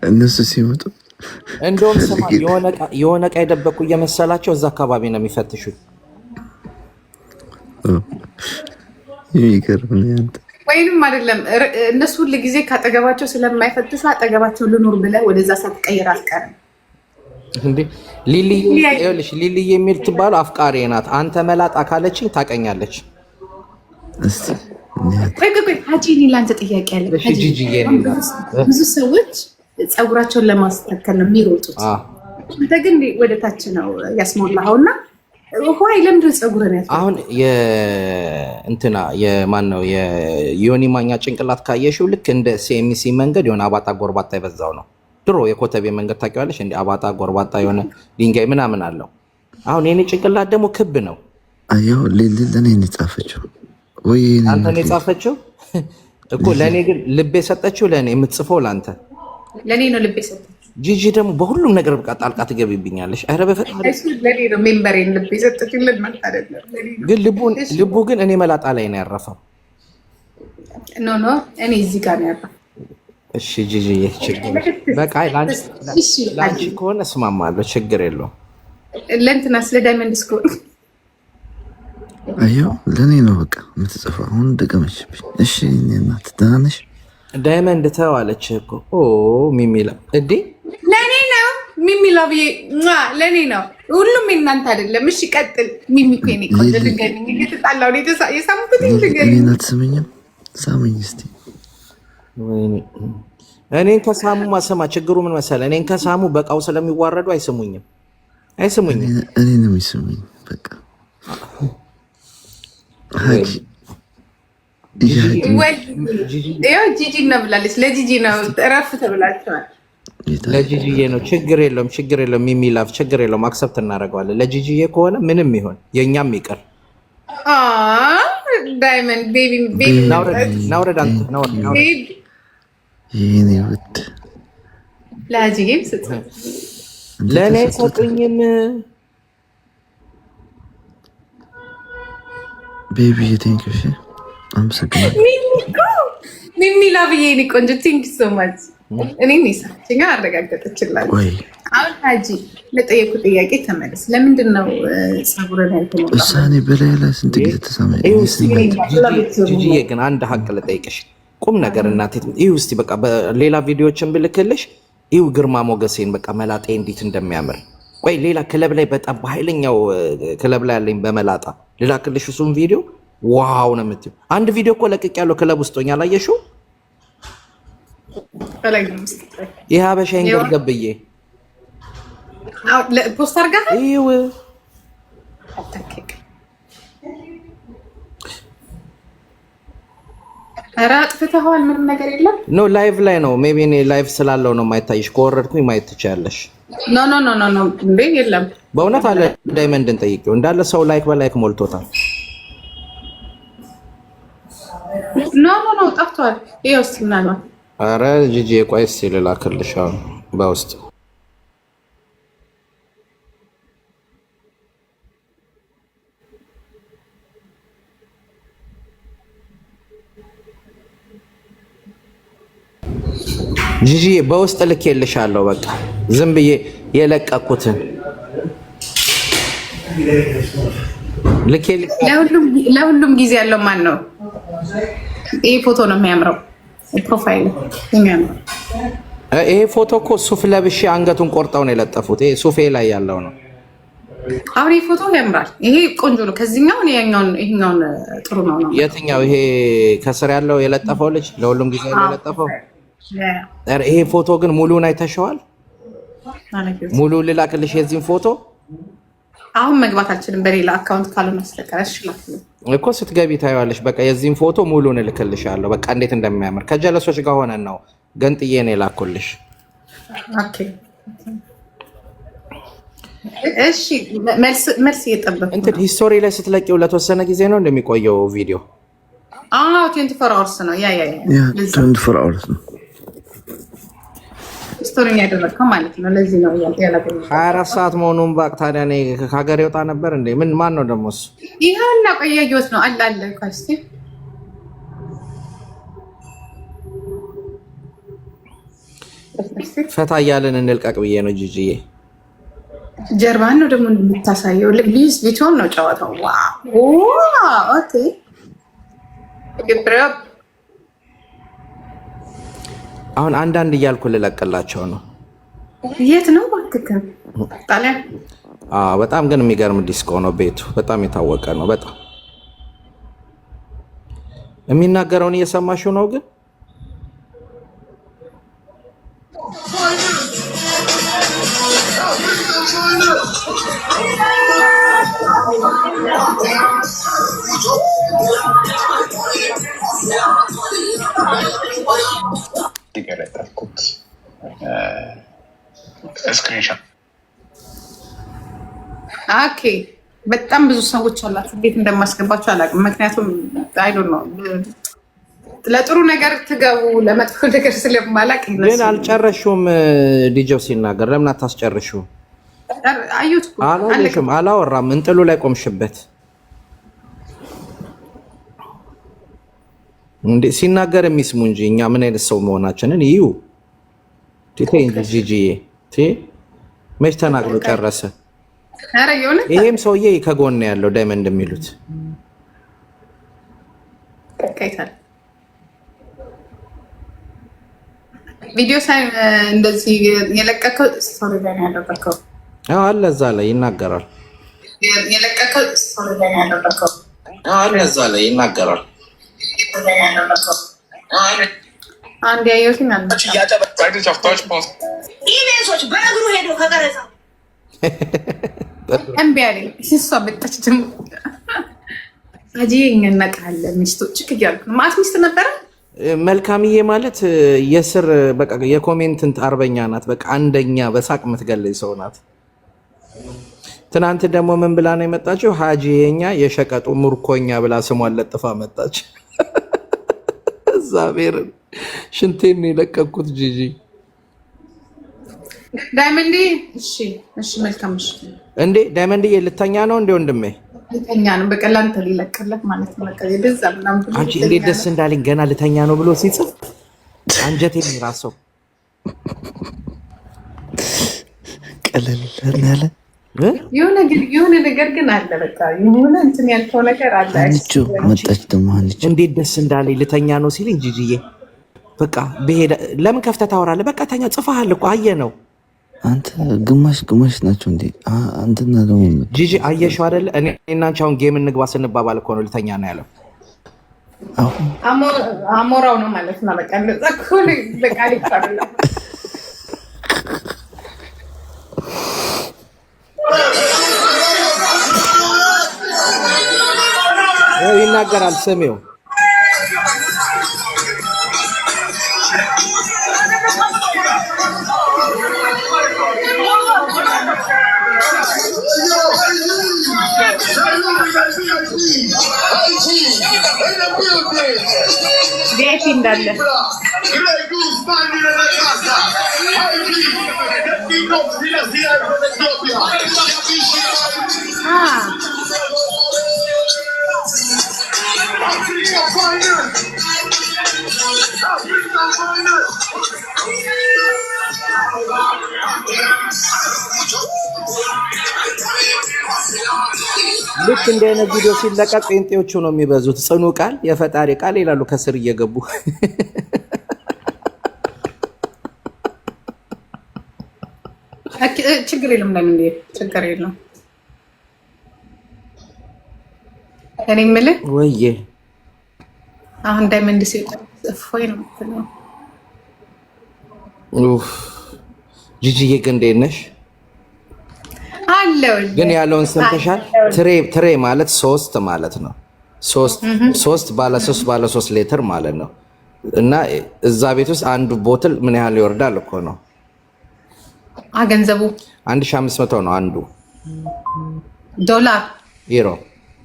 እነሱ ሲመጡ እንደውም ስማ የሆነ ዕቃ የደበኩ እየመሰላቸው እዛ አካባቢ ነው የሚፈትሹት። የሚገርም ነው ያንተ። ወይንም አይደለም እነሱ ሁሉ ጊዜ ካጠገባቸው ስለማይፈትሹ አጠገባቸው ልኑር ብለህ ወደዛ ሳትቀይር አልቀርም እንዴ። ሊሊ የሚል ትባለው አፍቃሪ ናት። አንተ መላጣ ካለችኝ ታቀኛለች። ቆይ ሀጂ እኔ ለአንተ ጥያቄ አለ። ብዙ ሰዎች ፀጉራቸውን ለማስተካከል ነው የሚሮጡት። አንተ ግን ወደ ታች ነው ያስሞላኸው እና ሆይ ለምንድን ነው ፀጉርን ያስሞላኸው? አሁን እንትና የማን ነው የዮኒ ማኛ ጭንቅላት ካየሽው ልክ እንደ ሲኤምሲ መንገድ የሆነ አባጣ ጎርባጣ የበዛው ነው። ድሮ የኮተቤ መንገድ ታውቂዋለሽ? እንደ አባጣ ጎርባጣ የሆነ ድንጋይ ምናምን አለው። አሁን የኔ ጭንቅላት ደግሞ ክብ ነው። አየሁ ለኔ ነው የጻፈችው ወይ አንተ ነው የጻፈችው እኮ። ለኔ ግን ልብ የሰጠችው ለኔ የምትጽፈው ለአንተ ለኔ ነው ልብ የሰጠችው። ጂጂ ደግሞ በሁሉም ነገር በቃ ጣልቃ ትገቢብኛለሽ። ኧረ በፈጣሪ ለኔ ነው ሜምበሬን ልብ የሰጠችው። ለምን አይደለም ግን ልቡ ግን እኔ መላጣ ላይ ነው ያረፈው። ኖ እኔ እዚህ ጋር ነው ያረፈው። እሺ ጂጂ ችግር በቃ ላንቺ ከሆነ እስማማለሁ፣ ችግር የለውም። ለእንትና ስለ ዳይመንድ ስኮር አየሁ ለኔ ነው በቃ የምትጽፈው። አሁን ደገመችብኝ። እሺ እናት ደህና ነሽ? ዳይመንድ ተዋለች እኮ ሚሚላ እንዴ ለኔ ነው ሚሚላ ብዬ ለኔ ነው። ሁሉም እናንተ አይደለም። እሺ ቀጥል። ሚሚ እኮ የኔ ቆንጆ ልንገርኝ እየተጣላሁ ነው የሳምኩት። ልንገርኝ እኔን አትስመኝም? ሳመኝ እስኪ። እኔን ከሳሙ ማሰማ ችግሩ ምን መሰለህ? እኔን ከሳሙ በቃው ስለሚዋረዱ አይስሙኝም። እኔ ነው የሚስሙኝ በቃ ሀጂ ጂጂ ነው ብላለች። ለጂጂ ነው እረፍ ተብላችኋል። ለጂጂዬ ነው። ችግር የለውም የሚላፍ ችግር የለውም። አክሰፕት እናደርገዋለን። ለጂጂዬ ከሆነ ምንም ይሆን የእኛም ይቅር። ዳይመንድ ቤቢ ናውረድ አንተ ናውረድ የኔ ውድ ለአጂዬም ስጥ ለእኔ ሰጡኝም ቤቢ ቴንክ ዩ አመሰግናለሁ። ሚሚ ላብዬ እኔ ቆንጆ ቴንክ ሶ ማች። እኔ ሚሳችኛ አረጋገጠችላል። አሁን ሀጂ ለጠየቁ ጥያቄ ተመለስ። ለምንድን ነው ጸጉርን ያልተሞላ? እሳኔ በላይ ላይ ስንት ጊዜ ተሰማኝ። ጂጂዬ ግን አንድ ሀቅ ልጠይቅሽ፣ ቁም ነገር እናቴ ይህ ውስጥ በቃ በሌላ ቪዲዮችን ብልክልሽ ይው ግርማ ሞገሴን በቃ መላጤ እንዴት እንደሚያምር ወይ ሌላ ክለብ ላይ በጣም በኃይለኛው ክለብ ላይ ያለኝ በመላጣ ልላክልሽ እሱም ቪዲዮ ዋው ነው የምትይው። አንድ ቪዲዮ እኮ ለቅቅ ያለው ክለብ ውስጥ ሆኛ አላየሽው? ይህ ሀበሻዬን ገብገብዬ ፖስት አድርጋ ይው ኧረ አጥፍተኸዋል። ምንም ነገር የለም። ኖ ላይቭ ላይ ነው። ሜቢ እኔ ላይቭ ስላለው ነው የማይታይሽ። ከወረድኩኝ ማየት ትችያለሽ። ኖ ኖ ኖ ኖ እንዴ የለም። በእውነት አለ። ዳይመንድን ጠይቂው እንዳለ ሰው ላይክ በላይክ ሞልቶታል። ኖ ኖ ኖ ጠፍቷል። ይኸው እስኪ ምናልባት ኧረ ጂጂ ቆይ እስኪ ልላክልሽ አሁን በውስጥ ጂጂ በውስጥ ልኬልሻለሁ። በቃ ዝም ብዬ የለቀኩትን ለሁሉም ጊዜ ያለው ማን ነው? ይሄ ፎቶ ነው የሚያምረው። ፕሮፋይል የሚያምረው ይሄ ፎቶ እኮ ሱፍ ለብሼ አንገቱን ቆርጠው ነው የለጠፉት። ይሄ ሱፌ ላይ ያለው ነው። አሁን ይሄ ፎቶ ያምራል። ይሄ ቆንጆ ነው። ከዚህኛው ይሄኛውን ጥሩ ነው ነው። የትኛው? ይሄ ከስር ያለው የለጠፈው ልጅ ለሁሉም ጊዜ የለጠፈው ይሄ ፎቶ ግን ሙሉን አይተሸዋል? ሙሉ ልላክልሽ የዚህን ፎቶ አሁን መግባት አልችልም በሌላ አካውንት ካልሆነ ስለቀረ እኮ ስትገቢ ታየዋለሽ። በቃ የዚህን ፎቶ ሙሉን እልክልሻለሁ። በቃ እንዴት እንደሚያምር ከጀለሶች ጋር ሆነን ነው ገንጥዬ ነው የላኩልሽ። ኦኬ እሺ። መልስ እየጠበቅኩ ነው። እንትን ሂስቶሪ ላይ ስትለቂው ለተወሰነ ጊዜ ነው እንደሚቆየው ቪዲዮ? 24 አወርስ ነው። ያ 24 አወርስ ነው ስቶሪ ያደረግከው ማለት ነው። ለዚህ ነው ያላገኘው 24 ሰዓት መሆኑን ባቅ። ታዲያ እኔ ከሀገር ይወጣ ነበር እንዴ? ምን ማን ነው ደግሞ እሱ? ይሄውና ቆያየሁት ነው አለ ኳስቲ ፈታ እያልን እንልቀቅ ብዬ ነው ጂጂዬ። ጀርባን ነው ደግሞ እንደምታሳየው ልጅ ቢቶን ነው ጨዋታው። ዋው ኦኬ ግብረ አሁን አንዳንድ እያልኩ ልለቅላቸው ነው። የት ነው ባክከም? ጣሊያን። በጣም ግን የሚገርም ዲስኮ ነው ቤቱ። በጣም የታወቀ ነው። በጣም የሚናገረውን እየሰማሽው ነው ግን የለጠፍኩት ስክሪንሾት። ኦኬ በጣም ብዙ ሰዎች አላት። እንዴት እንደማስገባቸው አላውቅም። ምክንያቱም አይዶን ነው ለጥሩ ነገር ትገቡ ለመጥፎ ነገር ስለማላቅ ግን አልጨረሹም። ዲጄው ሲናገር ለምን አታስጨርሹ? አዩት እኮ አላልሽም? አላወራም። እንጥሉ ላይ ቆምሽበት እንዴ? ሲናገር የሚስሙ እንጂ እኛ ምን አይነት ሰው መሆናችንን ይዩ። ጂጂዬ መች ተናግሮ ጨረሰ? ይሄም ሰውዬ ከጎን ያለው ዳይመንድ የሚሉት ቪዲዮ ሳይ እንደዚህ የለቀቀው ስቶሪ ላይ ያደረገው አለ። እዛ ላይ ይናገራል። የለቀቀው ስቶሪ ላይ ያደረገው አለ። እዛ ላይ ይናገራል። አንድ ያየሁትን በእግሩ ሄዶ ከቀረጻ እምቢ አለኝ። ሲሷ መጣች ደግሞ አጂዬ እናውቃለን ሚስቶች እያልኩ ነው። ማት ሚስት ነበረ መልካምዬ ማለት የስር በቃ የኮሜንትን አርበኛ ናት። በቃ አንደኛ በሳቅ የምትገለኝ ሰው ናት። ትናንት ደግሞ ምን ብላ ነው የመጣችው? ሀጂ የኛ የሸቀጡ ምርኮኛ ብላ ስሟን ለጥፋ መጣች። እግዚአብሔርን ሽንቴን የለቀኩት ጂጂ ዳይመንድ እሺ እሺ መልካም እሺ እንዴ ዳይመንድ ልተኛ ነው እንዴ ወንድሜ ልተኛ ነው በቃ ላንተ ሊለቀልህ ማለት ነው በቃ የደዛ ምናምን አንቺ እንዴት ደስ እንዳለኝ ገና ልተኛ ነው ብሎ ሲጽፍ አንጀቴ ራስዎ ቀለል ያለ የሆነ ነገር ግን አለ በቃ የሆነ እንትን ያልከው ነገር አለ አንቺ መጣች ደሞ አንቺ እንዴት ደስ እንዳለኝ ልተኛ ነው ሲልኝ ጂጂዬ በቃ በሄደ ለምን ከፍተህ ታወራለህ በቃ ተኛ ጽፈሃል እኮ አየነው አንተ ግማሽ ናቸው እንዴ አንተና ደሞ ጂጂ አየሽው አይደል እኔ እና አንቺ አሁን ጌም እንግባ ስንባባል እኮ ነው ልተኛ ነው ያለው አሞራው ነው ማለት ነው በቃ እንደዛ ኮል በቃ ይፋረላ ይናገራል ስሜው VIP እንዳለ ልክ እንደ አይነት ቪዲዮ ሲለቀቅ ጴንጤዎቹ ነው የሚበዙት ጽኑ ቃል የፈጣሪ ቃል ይላሉ ከስር እየገቡ ችግር የለም ለምን ችግር የለም እኔ የምልህ ወይዬ አሁን ዳይመንድ ሲወጣ እፎይ ነው የምትለው ጂጂዬ ግን እንዴት ነሽ አለው ግን ያለውን ሰምተሻል ትሬ ማለት 3 ማለት ነው 3 ባለ 3 ሊትር ማለት ነው እና እዛ ቤት ውስጥ አንዱ ቦትል ምን ያህል ይወርዳል እኮ ነው ገንዘቡ 1500 ነው አንዱ ዶላር ዩሮ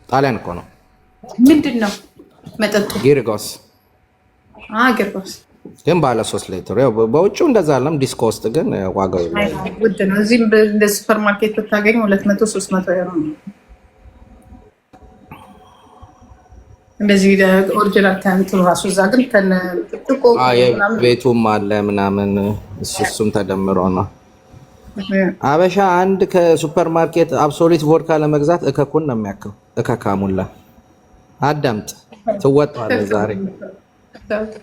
ጣሊያን እኮ ነው ምንድነው መጠጡ ጊርጎስ ጊርጎስ ግን ባለ 3 ሊትር ያው በውጭው እንደዛ አለም ዲስኮ ውስጥ ግን ዋጋው ውድ ነው እዚህም እንደ ሱፐርማርኬት ብታገኝ 200 300 ዩሮ ነው እንደዚህ ኦሪጂናል ታንቱ ራሱ እዛ ግን ከነ ጥቆ ቤቱም አለ ምናምን እሱም ተደምሮ ነው አበሻ አንድ ከሱፐርማርኬት አብሶሉት ቮድካ ለመግዛት እከኩን ነው የሚያከው እከካሙላ አዳምጥ ትወጣለህ ዛሬ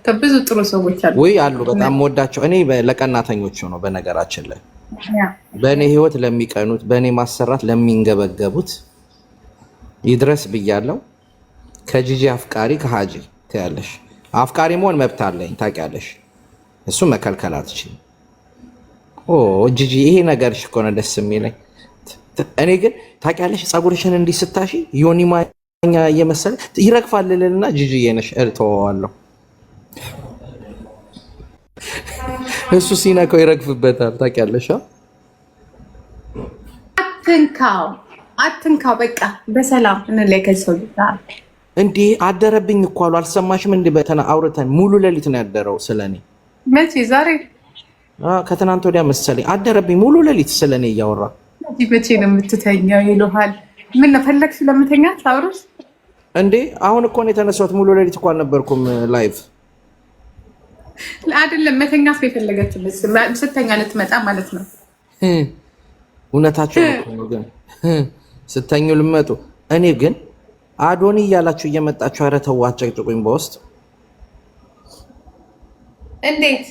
ከብዙ ጥሩ ሰዎች አሉ ወይ አሉ በጣም ወዳቸው እኔ ለቀናተኞች ነው በነገራችን ላይ በእኔ ህይወት ለሚቀኑት በእኔ ማሰራት ለሚንገበገቡት ይድረስ ብያለሁ ከጂጂ አፍቃሪ ከሃጂ ታያለሽ አፍቃሪ መሆን መብት አለኝ ታውቂያለሽ እሱ መከልከል አትችልም ጂጂ ይሄ ነገርሽ እኮ ነው ደስ የሚለኝ እኔ ግን ታውቂያለሽ ፀጉርሽን እንዲህ ስታሺ ዮኒ ማኛ እየመሰለ ይረግፋልልና ጂጂዬ ነሽ እልተዋለሁ እሱ ሲነካው ይረግፍበታል ታውቂያለሽ አትንካው በቃ በሰላም እንለከል ሰው ይላል እንዴ አደረብኝ እኮ አሉ አልሰማሽም እንዴ በተና አውርተን ሙሉ ሌሊት ነው ያደረው ስለኔ መቼ ዛሬ ከትናንት ወዲያ መሰለኝ አደረብኝ ሙሉ ሌሊት ስለኔ እያወራ መቼ ነው የምትተኛው ይልሃል ምን ፈለግሽ ለምተኛት አውርሽ እንዴ አሁን እኮ ነው የተነሳሁት ሙሉ ሌሊት እኮ አልነበርኩም ላይቭ አይደለም መተኛት የፈለገችው ስተኛ ልትመጣ ማለት ነው እውነታቸው ነው ግን ስተኙ ልመጡ እኔ ግን አዶኒ እያላችሁ እየመጣችሁ ኧረ ተው አጨቅጭቁኝ በውስጥ እንዴት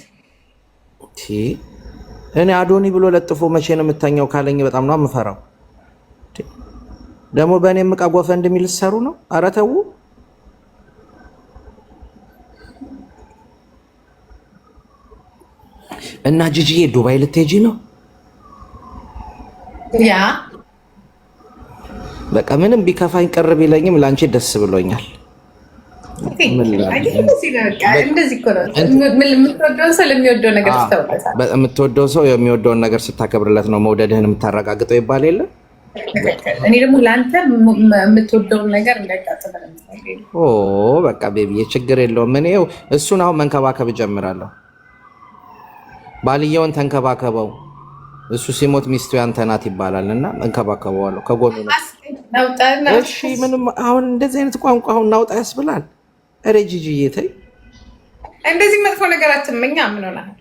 እኔ አዶኒ ብሎ ለጥፎ መቼ ነው የምተኛው ካለኝ በጣም ነው የምፈራው ደግሞ በእኔ ምቃ ጎፈ እንደሚል ሰሩ ነው ኧረ ተው እና ጂጂዬ ዱባይ ልትሄጂ ነው ያ በቃ ምንም ቢከፋኝ ቅር ቢለኝም ላንቺ ደስ ብሎኛል የምትወደው ሰው የሚወደውን ነገር ስታከብርለት ነው መውደድህን የምታረጋግጠው ይባል የለ እኔ ደግሞ ለአንተ የምትወደውን ነገር እንዳይቃጥል በቃ ቤቢዬ ችግር የለውም እኔ እሱን አሁን መንከባከብ እጀምራለሁ ባልየውን ተንከባከበው እሱ ሲሞት ሚስቱ ያንተ ናት ይባላል እና እንከባከበዋለሁ ከጎኑ ነው። እሺ ምንም አሁን እንደዚህ አይነት ቋንቋ አሁን ናውጣ ያስብላል። ኧረ ጂጂዬ ተይ እንደዚህ መጥፎ ነገር አትመኛ። ምን ሆነሃል?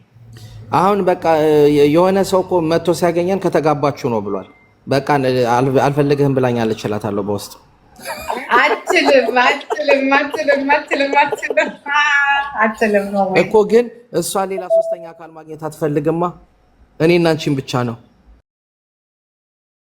አሁን በቃ የሆነ ሰው እኮ መጥቶ ሲያገኘን ከተጋባችሁ ነው ብሏል። በቃ አልፈልግህም ብላኛለች እላታለሁ በውስጥ አትልም እኮ ግን እሷ ሌላ ሶስተኛ አካል ማግኘት አትፈልግማ። እኔና አንቺን ብቻ ነው